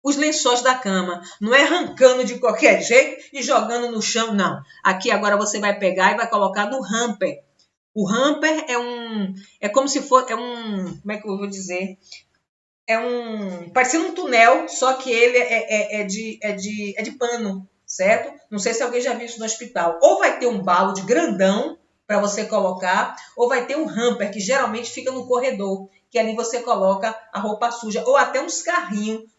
os lençóis da cama. Não é arrancando de qualquer jeito e jogando no chão, não. Aqui agora você vai pegar e vai colocar no hamper. O hamper é como se fosse, como é que eu vou dizer? Parecendo um túnel, só que ele é de pano, certo? Não sei se alguém já viu isso no hospital. Ou vai ter um balde grandão para você colocar, ou vai ter um hamper, que geralmente fica no corredor, que ali você coloca a roupa suja, ou até uns carrinhos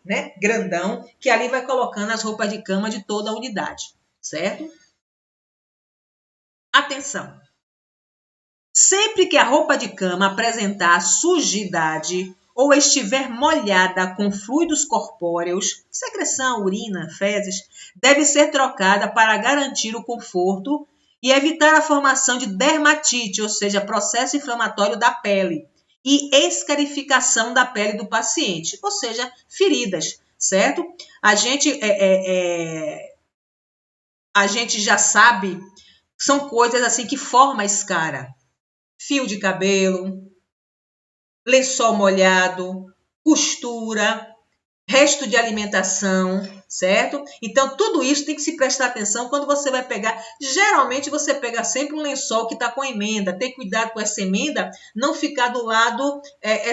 né, grandão, que ali vai colocando as roupas de cama de toda a unidade, certo? Atenção! Sempre que a roupa de cama apresentar sujidade ou estiver molhada com fluidos corpóreos, secreção, urina, fezes, deve ser trocada para garantir o conforto e evitar a formação de dermatite, ou seja, processo inflamatório da pele, e escarificação da pele do paciente, ou seja, feridas, certo? A gente a gente já sabe, são coisas assim que formam a escara. Fio de cabelo, lençol molhado, costura, resto de alimentação, certo? Então, tudo isso tem que se prestar atenção quando você vai pegar. Geralmente, você pega sempre um lençol que está com emenda. Tem cuidado com essa emenda, não ficar do lado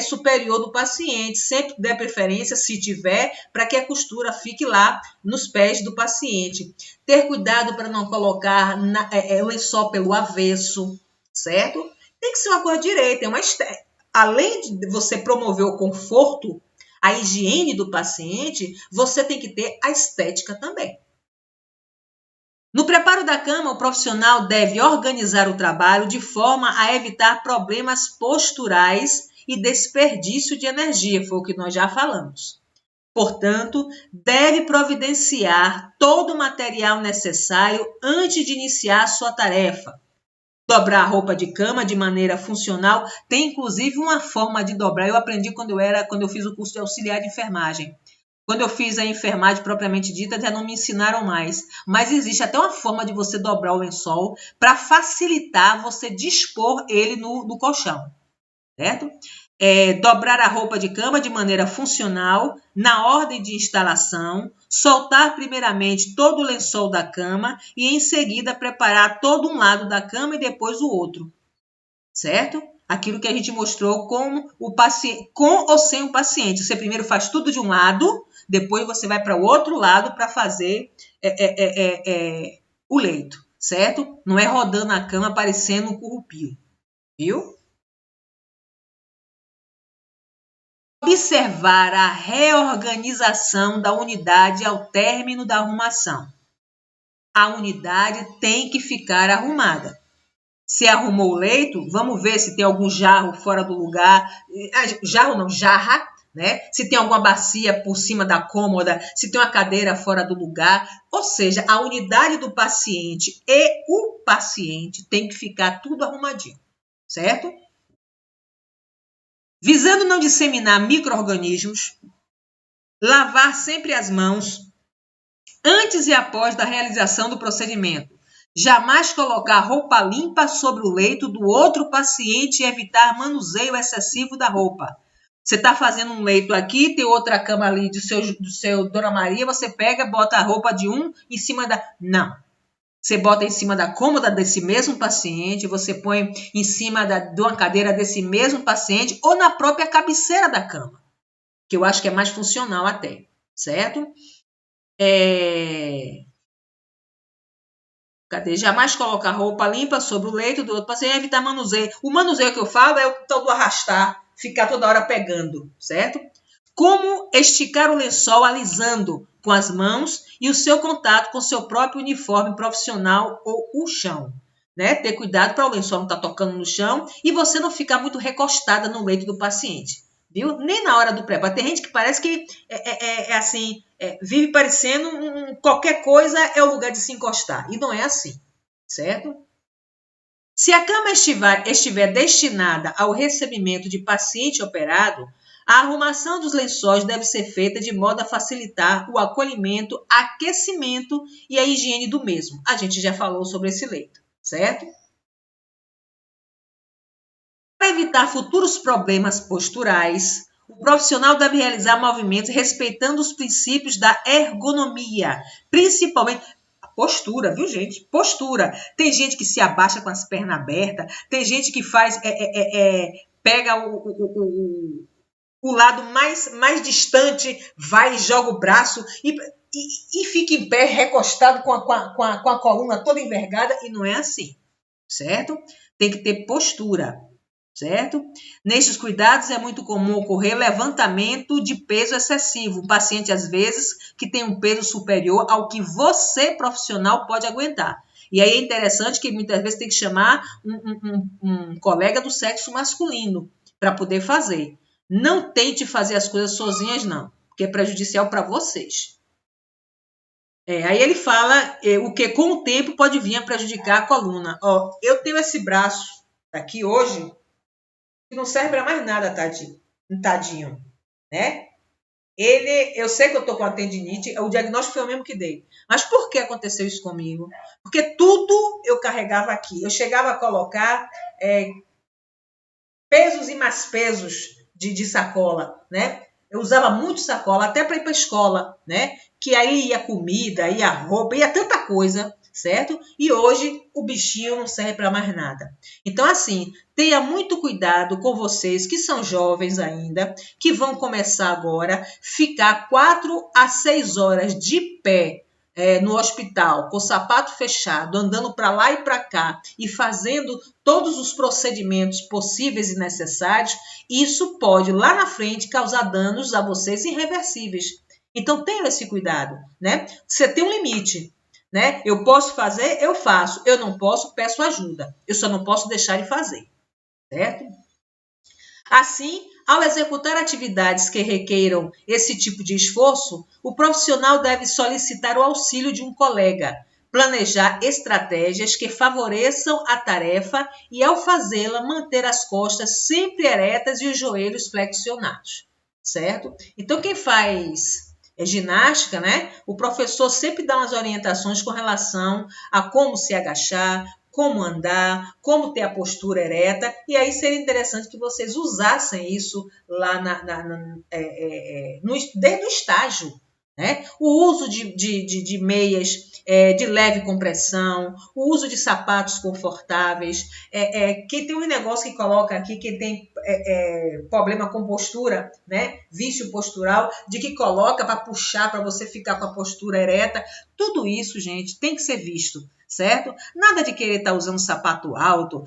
superior do paciente. Sempre dê preferência, se tiver, para que a costura fique lá nos pés do paciente. Ter cuidado para não colocar o lençol pelo avesso, certo? Tem que ser uma coisa direita. Além de você promover o conforto, a higiene do paciente, você tem que ter a estética também. No preparo da cama, o profissional deve organizar o trabalho de forma a evitar problemas posturais e desperdício de energia, foi o que nós já falamos. Portanto, deve providenciar todo o material necessário antes de iniciar sua tarefa. Dobrar a roupa de cama de maneira funcional, tem inclusive uma forma de dobrar. Eu aprendi quando eu fiz o curso de auxiliar de enfermagem. Quando eu fiz a enfermagem propriamente dita, já não me ensinaram mais. Mas existe até uma forma de você dobrar o lençol para facilitar você dispor ele no colchão, certo? Dobrar a roupa de cama de maneira funcional, na ordem de instalação, soltar primeiramente todo o lençol da cama e em seguida preparar todo um lado da cama e depois o outro, certo? Aquilo que a gente mostrou com o paciente, com ou sem o paciente. Você primeiro faz tudo de um lado, depois você vai para o outro lado para fazer o leito, certo? Não é rodando a cama parecendo um currupio, viu? Observar a reorganização da unidade ao término da arrumação. A unidade tem que ficar arrumada. Se arrumou o leito, vamos ver se tem algum jarro fora do lugar. Jarro não, jarra, né? Se tem alguma bacia por cima da cômoda, se tem uma cadeira fora do lugar. Ou seja, a unidade do paciente e o paciente tem que ficar tudo arrumadinho, certo? Visando não disseminar micro-organismos, lavar sempre as mãos antes e após da realização do procedimento. Jamais colocar roupa limpa sobre o leito do outro paciente e evitar manuseio excessivo da roupa. Você está fazendo um leito aqui, tem outra cama ali do seu Dona Maria, você pega, bota a roupa de um em cima da... Não. Você bota em cima da cômoda desse mesmo paciente, você põe em cima de uma cadeira desse mesmo paciente ou na própria cabeceira da cama, que eu acho que é mais funcional até, certo? Jamais colocar roupa limpa sobre o leito do outro paciente, evitar manuseio. O manuseio que eu falo é o tal do arrastar, ficar toda hora pegando, certo? Como esticar o lençol alisando com as mãos e o seu contato com o seu próprio uniforme profissional ou o chão. Né? Ter cuidado para o lençol não estar tocando no chão e você não ficar muito recostada no leito do paciente. Viu? Nem na hora do preparo. Tem gente que parece que vive parecendo qualquer coisa é o lugar de se encostar. E não é assim, certo? Se a cama estiver destinada ao recebimento de paciente operado, a arrumação dos lençóis deve ser feita de modo a facilitar o acolhimento, aquecimento e a higiene do mesmo. A gente já falou sobre esse leito, certo? Para evitar futuros problemas posturais, o profissional deve realizar movimentos respeitando os princípios da ergonomia, principalmente a postura, viu, gente? Postura. Tem gente que se abaixa com as pernas abertas, tem gente que faz, pega o lado mais distante, vai e joga o braço e fica em pé, recostado com a coluna toda envergada, e não é assim, certo? Tem que ter postura, certo? Nestes cuidados é muito comum ocorrer levantamento de peso excessivo. O paciente, às vezes, que tem um peso superior ao que você, profissional, pode aguentar. E aí é interessante que muitas vezes tem que chamar um colega do sexo masculino para poder fazer. Não tente fazer as coisas sozinhas, não, porque é prejudicial para vocês. Aí ele fala o que com o tempo pode vir a prejudicar a coluna. Ó, eu tenho esse braço aqui hoje que não serve para mais nada, tadinho, né? eu sei que eu estou com a tendinite, o diagnóstico foi o mesmo que dei. Mas por que aconteceu isso comigo? Porque tudo eu carregava aqui. Eu chegava a colocar pesos e mais pesos de sacola, né? Eu usava muito sacola, até para ir para a escola, né? Que aí ia comida, ia roupa, ia tanta coisa, certo? E hoje o bichinho não serve para mais nada. Então, assim, tenha muito cuidado com vocês que são jovens ainda, que vão começar agora, ficar 4 a 6 horas de pé no hospital, com o sapato fechado, andando para lá e para cá e fazendo todos os procedimentos possíveis e necessários, isso pode lá na frente causar danos a vocês irreversíveis. Então tenha esse cuidado, né? Você tem um limite, né? Eu posso fazer, eu faço. Eu não posso, peço ajuda. Eu só não posso deixar de fazer, certo? Assim, ao executar atividades que requeiram esse tipo de esforço, o profissional deve solicitar o auxílio de um colega, planejar estratégias que favoreçam a tarefa e, ao fazê-la, manter as costas sempre eretas e os joelhos flexionados, certo? Então, quem faz ginástica, né? O professor sempre dá umas orientações com relação a como se agachar, como andar, como ter a postura ereta, e aí seria interessante que vocês usassem isso lá desde o estágio. Né? O uso de meias de leve compressão, o uso de sapatos confortáveis. Quem tem um negócio que coloca aqui, quem tem problema com postura, né? Vício postural, de que coloca para puxar, para você ficar com a postura ereta. Tudo isso, gente, tem que ser visto. Certo? Nada de querer estar usando sapato alto,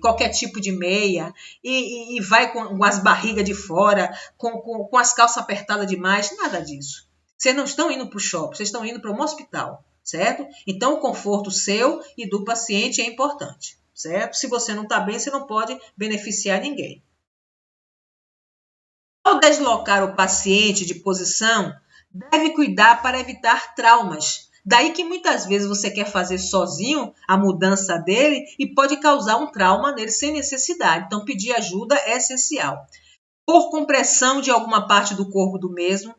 qualquer tipo de meia, e vai com as barrigas de fora, com as calças apertadas demais, nada disso. Vocês não estão indo para o shopping, vocês estão indo para um hospital, certo? Então, o conforto seu e do paciente é importante, certo? Se você não está bem, você não pode beneficiar ninguém. Ao deslocar o paciente de posição, deve cuidar para evitar traumas. Daí que muitas vezes você quer fazer sozinho a mudança dele e pode causar um trauma nele sem necessidade. Então, pedir ajuda é essencial. Por compressão de alguma parte do corpo do mesmo,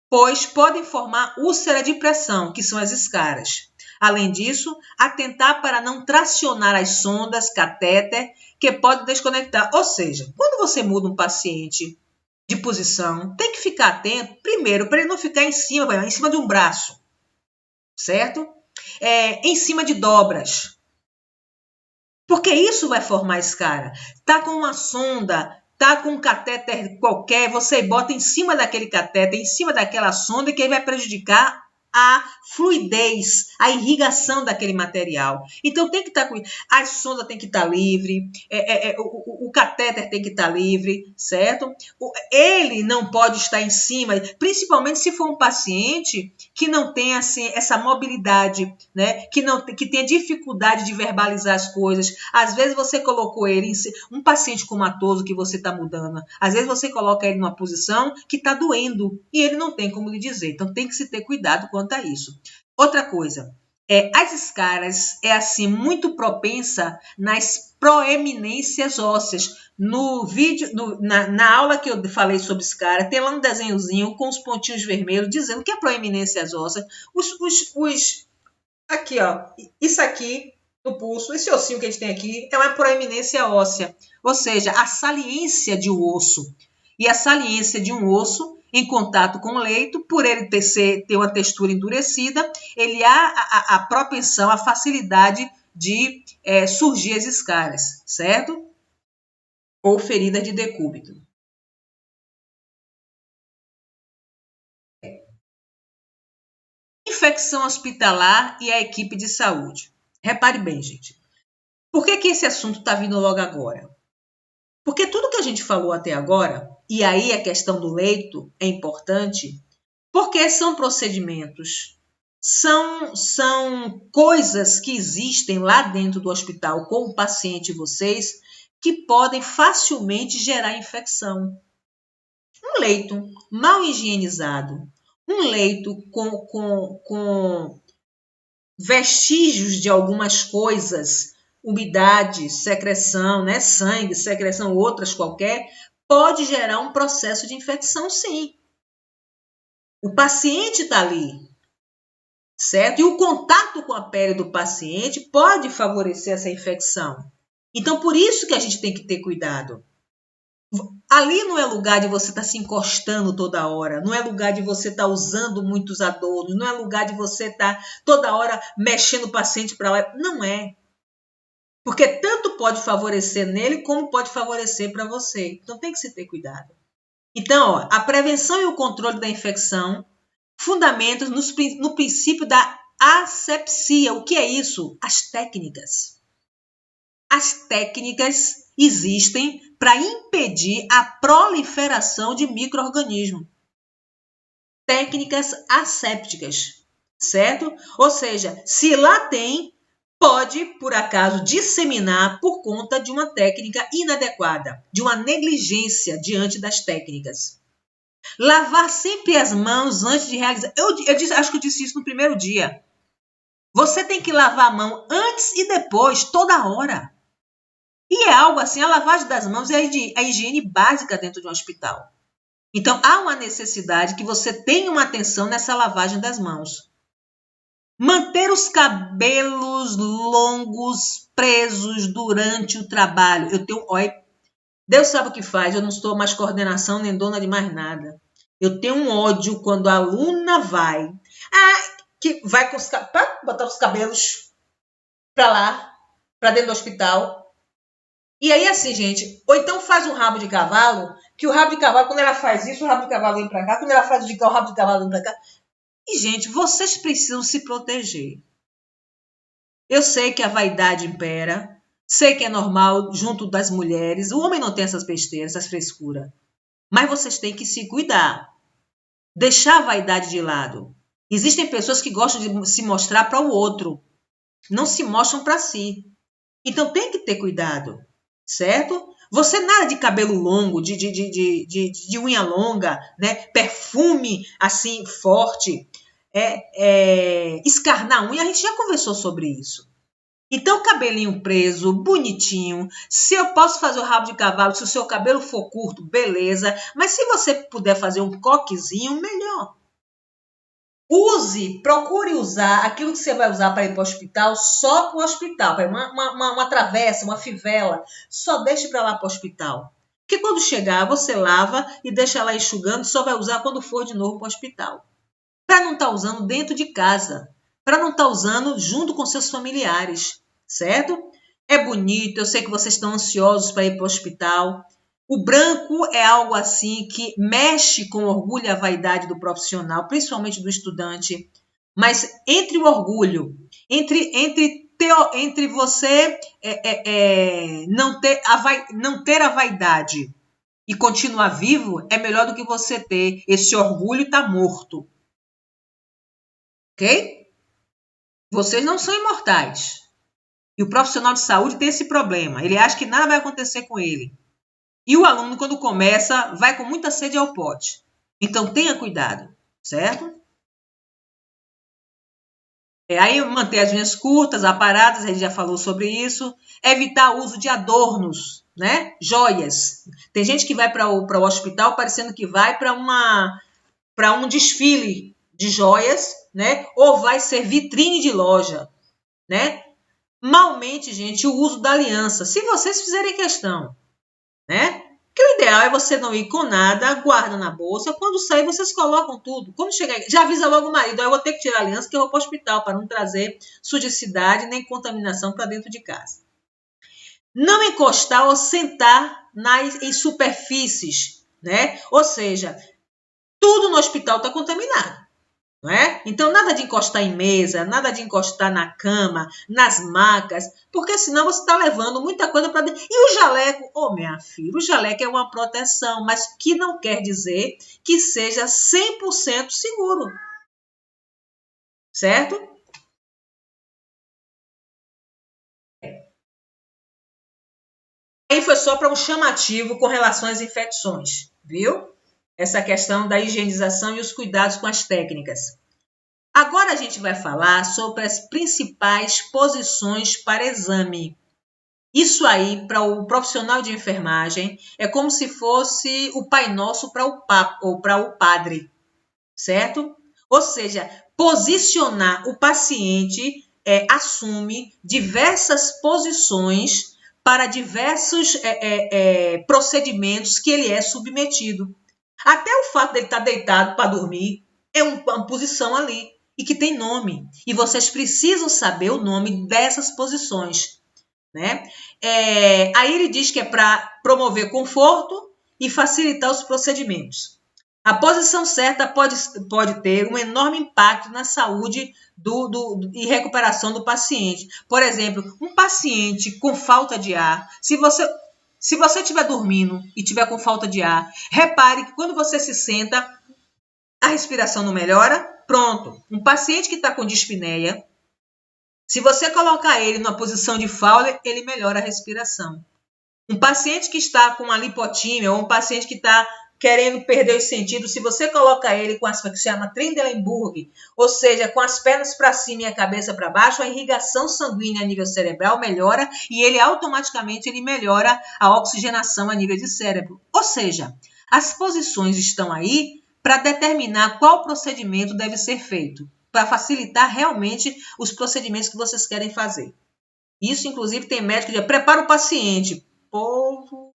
pois podem formar úlcera de pressão, que são as escaras. Além disso, atentar para não tracionar as sondas, catéter, que pode desconectar. Ou seja, quando você muda um paciente de posição, tem que ficar atento, primeiro, para ele não ficar em cima de um braço, certo? Em cima de dobras. Porque isso vai formar escara. Tá com uma sonda, tá com um catéter qualquer, você bota em cima daquele catéter, em cima daquela sonda, que aí vai prejudicar a fluidez, a irrigação daquele material. Então tem que estar com a sonda tem que estar livre, o catéter tem que estar livre, certo? Ele não pode estar em cima, principalmente se for um paciente que não tem assim essa mobilidade, né? Que tenha dificuldade de verbalizar as coisas. Às vezes você colocou ele um paciente comatoso que você está mudando. Às vezes você coloca ele numa posição que está doendo e ele não tem como lhe dizer. Então tem que se ter cuidado quanto a isso. Outra coisa, as escaras assim muito propensa nas proeminências ósseas. No vídeo, na aula que eu falei sobre escara, tem lá um desenhozinho com os pontinhos vermelhos dizendo que é proeminências ósseas. Aqui, ó, isso aqui no pulso, esse ossinho que a gente tem aqui é uma proeminência óssea, ou seja, a saliência de um osso. E a saliência de um osso em contato com o leito, por ele ter uma textura endurecida, ele há a propensão, a facilidade de surgir as escaras, certo? Ou ferida de decúbito. Infecção hospitalar e a equipe de saúde. Repare bem, gente. Por que esse assunto está vindo logo agora? Porque tudo que a gente falou até agora, e aí a questão do leito é importante, porque são procedimentos, são coisas que existem lá dentro do hospital com o paciente e vocês que podem facilmente gerar infecção. Um leito mal higienizado, um leito com vestígios de algumas coisas, umidade, secreção, né, sangue, secreção, outras qualquer, pode gerar um processo de infecção, sim. O paciente está ali, certo? E o contato com a pele do paciente pode favorecer essa infecção. Então, por isso que a gente tem que ter cuidado. Ali não é lugar de você estar se encostando toda hora, não é lugar de você estar usando muitos adornos, não é lugar de você estar toda hora mexendo o paciente para lá. Não é. Porque tanto pode favorecer nele, como pode favorecer para você. Então tem que se ter cuidado. Então, ó, a prevenção e o controle da infecção, fundamentos no princípio da asepsia. O que é isso? As técnicas. As técnicas existem para impedir a proliferação de micro-organismos. Técnicas assépticas, certo? Ou seja, se lá tem, pode, por acaso, disseminar por conta de uma técnica inadequada, de uma negligência diante das técnicas. Lavar sempre as mãos antes de realizar. Acho que eu disse isso no primeiro dia. Você tem que lavar a mão antes e depois, toda hora. E é algo assim, a lavagem das mãos é a higiene básica dentro de um hospital. Então, há uma necessidade que você tenha uma atenção nessa lavagem das mãos. Manter os cabelos longos presos durante o trabalho. Olha, Deus sabe o que faz, eu não sou mais coordenação nem dona de mais nada. Eu tenho um ódio quando a aluna vai para botar os cabelos para lá, para dentro do hospital. E aí, assim, gente, ou então faz um rabo de cavalo, que o rabo de cavalo, quando ela faz isso, o rabo de cavalo vem para cá, quando ela faz o rabo de cavalo vem para cá. E, gente, vocês precisam se proteger. Eu sei que a vaidade impera, sei que é normal junto das mulheres, o homem não tem essas besteiras, essas frescuras. Mas vocês têm que se cuidar, deixar a vaidade de lado. Existem pessoas que gostam de se mostrar para o outro, não se mostram para si. Então tem que ter cuidado, certo? Você nada de cabelo longo, de unha longa, né? Perfume assim forte, escarnar unha, a gente já conversou sobre isso. Então, cabelinho preso, bonitinho. Se eu posso fazer o rabo de cavalo, se o seu cabelo for curto, beleza. Mas se você puder fazer um coquezinho, melhor. Procure usar aquilo que você vai usar para ir para o hospital, só para o hospital. Para uma travessa, uma fivela. Só deixe para lá para o hospital. Porque quando chegar, você lava e deixa lá enxugando, só vai usar quando for de novo para o hospital. Para não estar usando dentro de casa. Para não estar usando junto com seus familiares, certo? É bonito, eu sei que vocês estão ansiosos para ir para o hospital. O branco é algo assim que mexe com o orgulho e a vaidade do profissional, principalmente do estudante. Mas entre o orgulho, entre você não ter a vaidade e continuar vivo, é melhor do que você ter esse orgulho e estar morto. Ok? Vocês não são imortais. E o profissional de saúde tem esse problema. Ele acha que nada vai acontecer com ele. E o aluno, quando começa, vai com muita sede ao pote. Então, tenha cuidado, certo? Aí, manter as unhas curtas, aparadas, a gente já falou sobre isso. Evitar o uso de adornos, né? Joias. Tem gente que vai para o hospital parecendo que vai para um desfile de joias, né? Ou vai ser vitrine de loja, né? Malmente, gente, o uso da aliança, se vocês fizerem questão, né? Que o ideal é você não ir com nada, guarda na bolsa, quando sair vocês colocam tudo. Quando chegar, já avisa logo o marido, eu vou ter que tirar a aliança que eu vou para o hospital, para não trazer sujidade nem contaminação para dentro de casa. Não encostar ou sentar em superfícies, né? Ou seja, tudo no hospital está contaminado. Não é? Então, nada de encostar em mesa, nada de encostar na cama, nas macas, porque senão você está levando muita coisa para dentro. E o jaleco, minha filha, o jaleco é uma proteção, mas que não quer dizer que seja 100% seguro. Certo? Aí foi só para um chamativo com relação às infecções, viu? Essa questão da higienização e os cuidados com as técnicas. Agora a gente vai falar sobre as principais posições para exame. Isso aí, para o profissional de enfermagem, é como se fosse o Pai Nosso para o Papa ou para o padre, certo? Ou seja, posicionar o paciente assume diversas posições para diversos procedimentos que ele é submetido. Até o fato dele estar deitado para dormir é uma posição ali e que tem nome. E vocês precisam saber o nome dessas posições, né? Aí ele diz que é para promover conforto e facilitar os procedimentos. A posição certa pode ter um enorme impacto na saúde e recuperação do paciente. Por exemplo, um paciente com falta de ar, se você estiver dormindo e estiver com falta de ar, repare que quando você se senta, a respiração não melhora. Pronto. Um paciente que está com dispneia, se você colocar ele numa posição de Fowler, ele melhora a respiração. Um paciente que está com uma lipotímia ou um paciente que está querendo perder os sentidos, se você coloca ele com que se chama Trendelenburg, ou seja, com as pernas para cima e a cabeça para baixo, a irrigação sanguínea a nível cerebral melhora e ele automaticamente melhora a oxigenação a nível de cérebro. Ou seja, as posições estão aí para determinar qual procedimento deve ser feito, para facilitar realmente os procedimentos que vocês querem fazer. Isso, inclusive, tem médico que diz, prepara o paciente. Povo,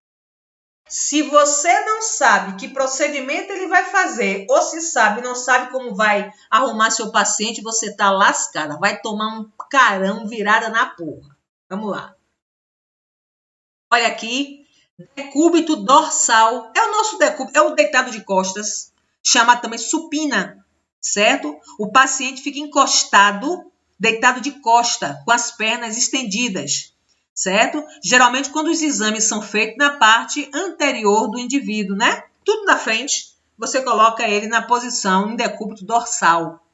se você não sabe que procedimento ele vai fazer, ou se sabe, não sabe como vai arrumar seu paciente, você tá lascada. Vai tomar um carão virada na porra. Vamos lá. Olha aqui, decúbito dorsal. É o nosso decúbito, é o deitado de costas. Chama também supina, certo? O paciente fica encostado, deitado de costa, com as pernas estendidas, certo? Geralmente, quando os exames são feitos na parte anterior do indivíduo, né? Tudo na frente, você coloca ele na posição em decúbito dorsal,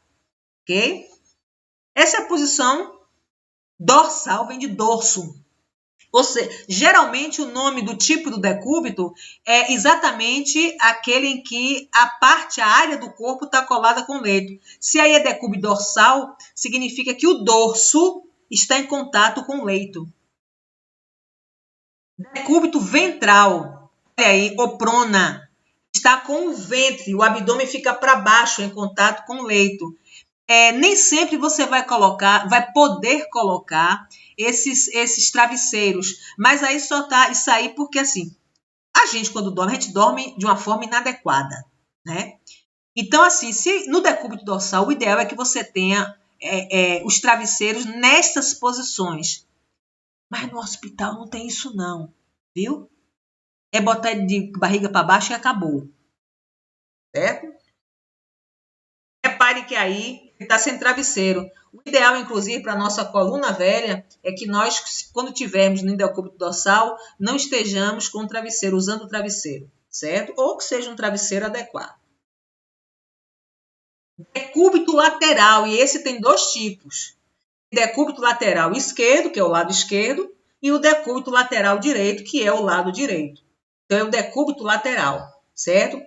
ok? Essa é a posição dorsal, vem de dorso. Ou seja, geralmente o nome do tipo do decúbito é exatamente aquele em que a área do corpo está colada com o leito. Se aí é decúbito dorsal, significa que o dorso está em contato com o leito. Decúbito ventral, olha aí, ou prona, está com o ventre, o abdômen fica para baixo em contato com o leito. Nem sempre você vai poder colocar esses travesseiros, mas aí só tá isso aí porque assim, a gente quando dorme, a gente dorme de uma forma inadequada, né? Então assim, se no decúbito dorsal, o ideal é que você tenha os travesseiros nessas posições, mas no hospital não tem isso não, viu? É botar ele de barriga para baixo e acabou, certo? Repare que aí está sem travesseiro. O ideal, inclusive, para a nossa coluna velha é que nós, quando tivermos no decúbito dorsal, não estejamos com o travesseiro, usando o travesseiro, certo? Ou que seja um travesseiro adequado. Decúbito lateral, e esse tem dois tipos. Decúbito lateral esquerdo, que é o lado esquerdo, e o decúbito lateral direito, que é o lado direito. Então, é o decúbito lateral, certo?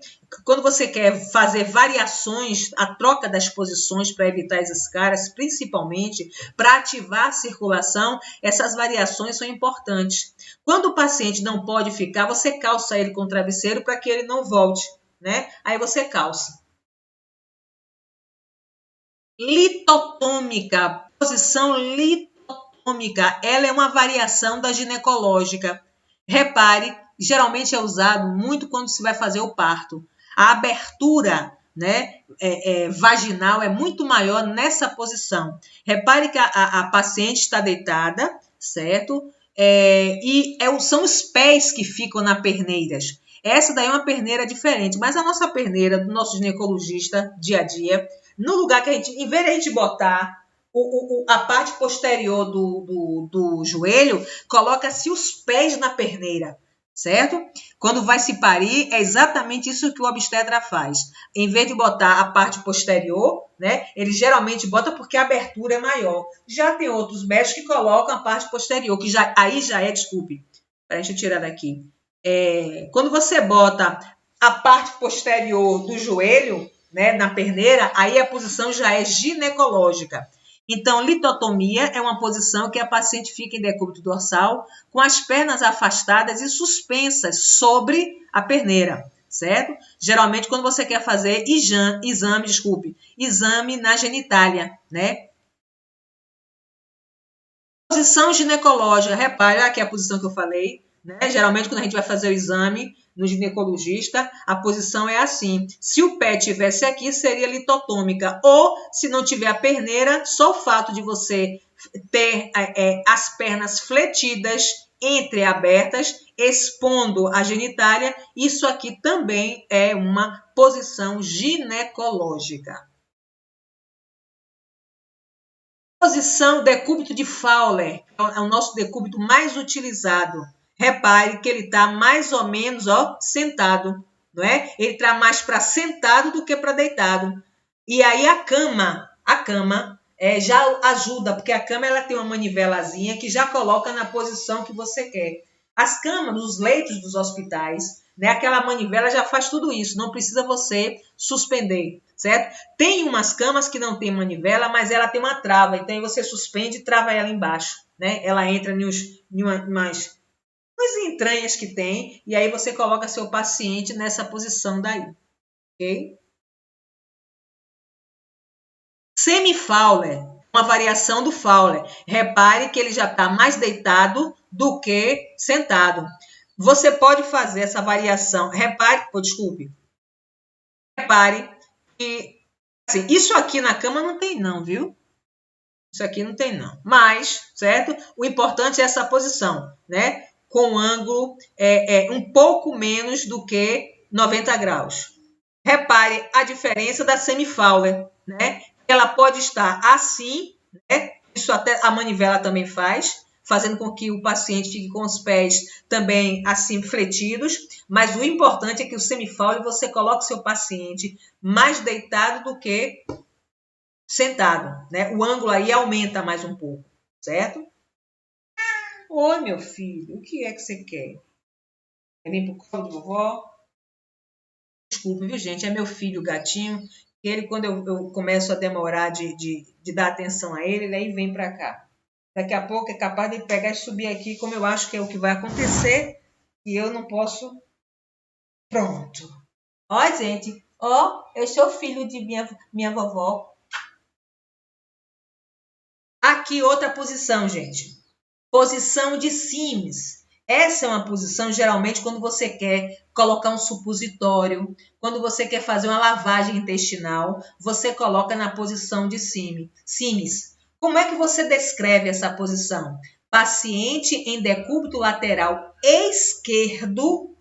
Quando você quer fazer variações, a troca das posições para evitar esses caras, principalmente para ativar a circulação, essas variações são importantes. Quando o paciente não pode ficar, você calça ele com o travesseiro para que ele não volte, né? Aí você calça. Litotômica, posição litotômica, ela é uma variação da ginecológica. Repare, geralmente é usado muito quando se vai fazer o parto. A abertura, né, vaginal é muito maior nessa posição. Repare que a paciente está deitada, certo? São os pés que ficam na perneiras. Essa daí é uma perneira diferente, mas a nossa perneira do nosso ginecologista dia a dia, no lugar que a gente, em vez de a gente botar a parte posterior do joelho, coloca-se os pés na perneira, certo? Quando vai se parir, é exatamente isso que o obstetra faz. Em vez de botar a parte posterior, né, ele geralmente bota porque a abertura é maior. Já tem outros médicos que colocam a parte posterior, que aí já é, desculpe, deixa eu tirar daqui. Quando você bota a parte posterior do joelho, né, na perneira, aí a posição já é ginecológica. Então, litotomia é uma posição que a paciente fica em decúbito dorsal, com as pernas afastadas e suspensas sobre a perneira, certo? Geralmente quando você quer fazer exame na genitália, né? Posição ginecológica, repare aqui a posição que eu falei, né? Geralmente quando a gente vai fazer o exame no ginecologista, a posição é assim. Se o pé tivesse aqui, seria litotômica. Ou, se não tiver a perneira, só o fato de você ter as pernas fletidas, entreabertas, expondo a genitália, isso aqui também é uma posição ginecológica. Posição decúbito de Fowler, é o nosso decúbito mais utilizado. Repare que ele está mais ou menos sentado, não é? Ele está mais para sentado do que para deitado. E aí a cama já ajuda, porque a cama ela tem uma manivelazinha que já coloca na posição que você quer. As camas, os leitos dos hospitais, né? Aquela manivela já faz tudo isso, não precisa você suspender, certo? Tem umas camas que não tem manivela, mas ela tem uma trava, então aí você suspende e trava ela embaixo, né? Ela entra em umas entranhas que tem, e aí você coloca seu paciente nessa posição daí, ok? Semi-Fowler, uma variação do Fowler. Repare que ele já está mais deitado do que sentado. Você pode fazer essa variação. Repare que assim, isso aqui na cama não tem não, viu? Isso aqui não tem não. Mas, certo? O importante é essa posição, né? Com ângulo um pouco menos do que 90 graus. Repare a diferença da semi-Fowler, né? Ela pode estar assim, né? Isso até a manivela também faz, fazendo com que o paciente fique com os pés também assim fletidos, mas o importante é que o semi-Fowler você coloque seu paciente mais deitado do que sentado, né? O ângulo aí aumenta mais um pouco, certo? Oi, meu filho, o que é que você quer? Quer vir pro colo de vovó? Desculpa, viu, gente? É meu filho, o gatinho. Ele, quando eu começo a demorar de dar atenção a ele, aí vem para cá. Daqui a pouco é capaz de pegar e subir aqui, como eu acho que é o que vai acontecer, e eu não posso. Pronto. Ó, gente, eu sou filho de minha vovó. Aqui outra posição, gente. Posição de Sims. Essa é uma posição, geralmente, quando você quer colocar um supositório, quando você quer fazer uma lavagem intestinal, você coloca na posição de Sims. Como é que você descreve essa posição? Paciente em decúbito lateral esquerdo.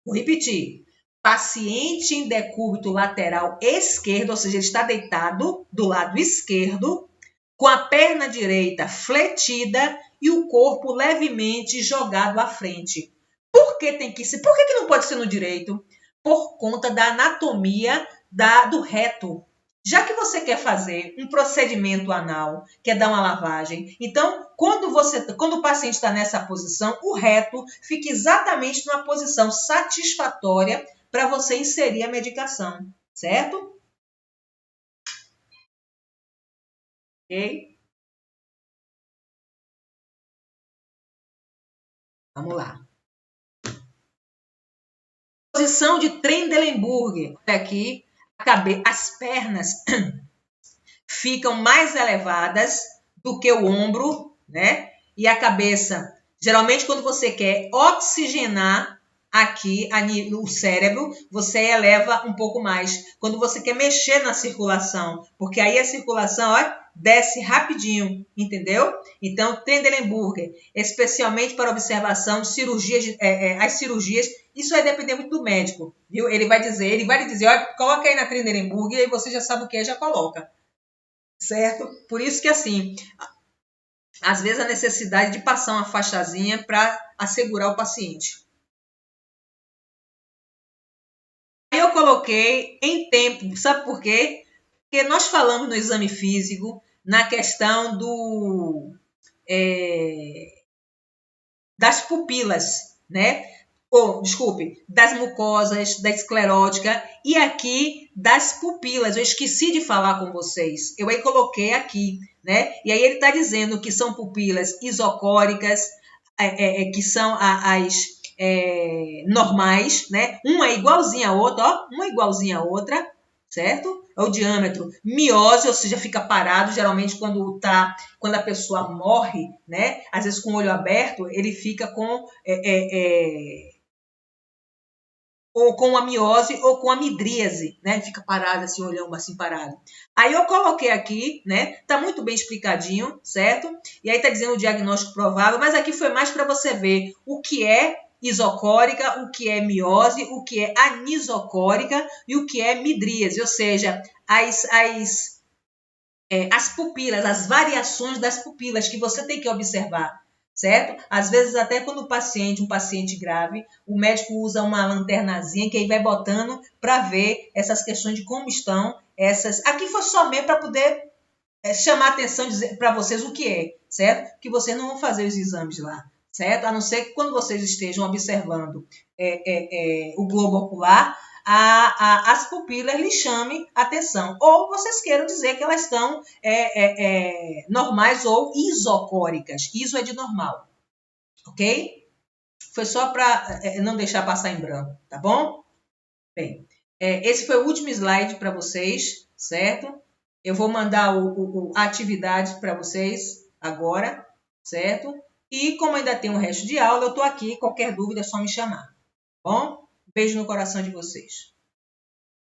Vou repetir. Paciente em decúbito lateral esquerdo, ou seja, ele está deitado do lado esquerdo, com a perna direita fletida e o corpo levemente jogado à frente. Por que tem que ser? Por que não pode ser no direito? Por conta da anatomia do reto. Já que você quer fazer um procedimento anal, quer dar uma lavagem, então quando o paciente está nessa posição, o reto fica exatamente numa posição satisfatória para você inserir a medicação, certo? Ok? Vamos lá. Posição de Trendelenburg. Olha aqui, as pernas ficam mais elevadas do que o ombro, né? E a cabeça. Geralmente, quando você quer oxigenar aqui o cérebro, você eleva um pouco mais. Quando você quer mexer na circulação, porque aí a circulação, desce rapidinho, entendeu? Então, Trendelenburg, especialmente para observação de cirurgias, as cirurgias, isso vai depender muito do médico, viu? Ele vai lhe dizer, olha, coloca aí na Trendelenburg, e aí você já sabe o que é, já coloca, certo? Por isso que, assim, às vezes a necessidade de passar uma faixazinha para assegurar o paciente. Eu coloquei em tempo, sabe por quê? Porque nós falamos no exame físico, na questão das pupilas, né? Das mucosas, da esclerótica e aqui das pupilas. Eu esqueci de falar com vocês. Eu aí coloquei aqui, né? E aí ele está dizendo que são pupilas isocóricas, que são normais, né? Uma é igualzinha a outra, ó, uma é igualzinha a outra, certo? É o diâmetro. Miose, ou seja, fica parado, geralmente quando a pessoa morre, né? Às vezes com o olho aberto, ele fica com ou com a miose ou com a midríase, né? Fica parado assim, olhando assim parado. Aí eu coloquei aqui, né? Tá muito bem explicadinho, certo? E aí tá dizendo o diagnóstico provável, mas aqui foi mais para você ver o que é isocórica, o que é miose, o que é anisocórica e o que é midríase, ou seja, as pupilas, as variações das pupilas que você tem que observar, certo? Às vezes, até quando um paciente grave, o médico usa uma lanternazinha que aí vai botando para ver essas questões de como estão essas. Aqui foi somente para poder chamar a atenção para vocês o que é, certo? Que vocês não vão fazer os exames lá, certo? A não ser que quando vocês estejam observando o globo ocular, as pupilas lhe chamem atenção. Ou vocês queiram dizer que elas estão normais ou isocóricas. Iso é de normal, ok? Foi só para não deixar passar em branco, tá bom? Bem, esse foi o último slide para vocês, certo? Eu vou mandar a atividade para vocês agora, certo? E como ainda tem o resto de aula, eu estou aqui. Qualquer dúvida é só me chamar, tá bom? Beijo no coração de vocês.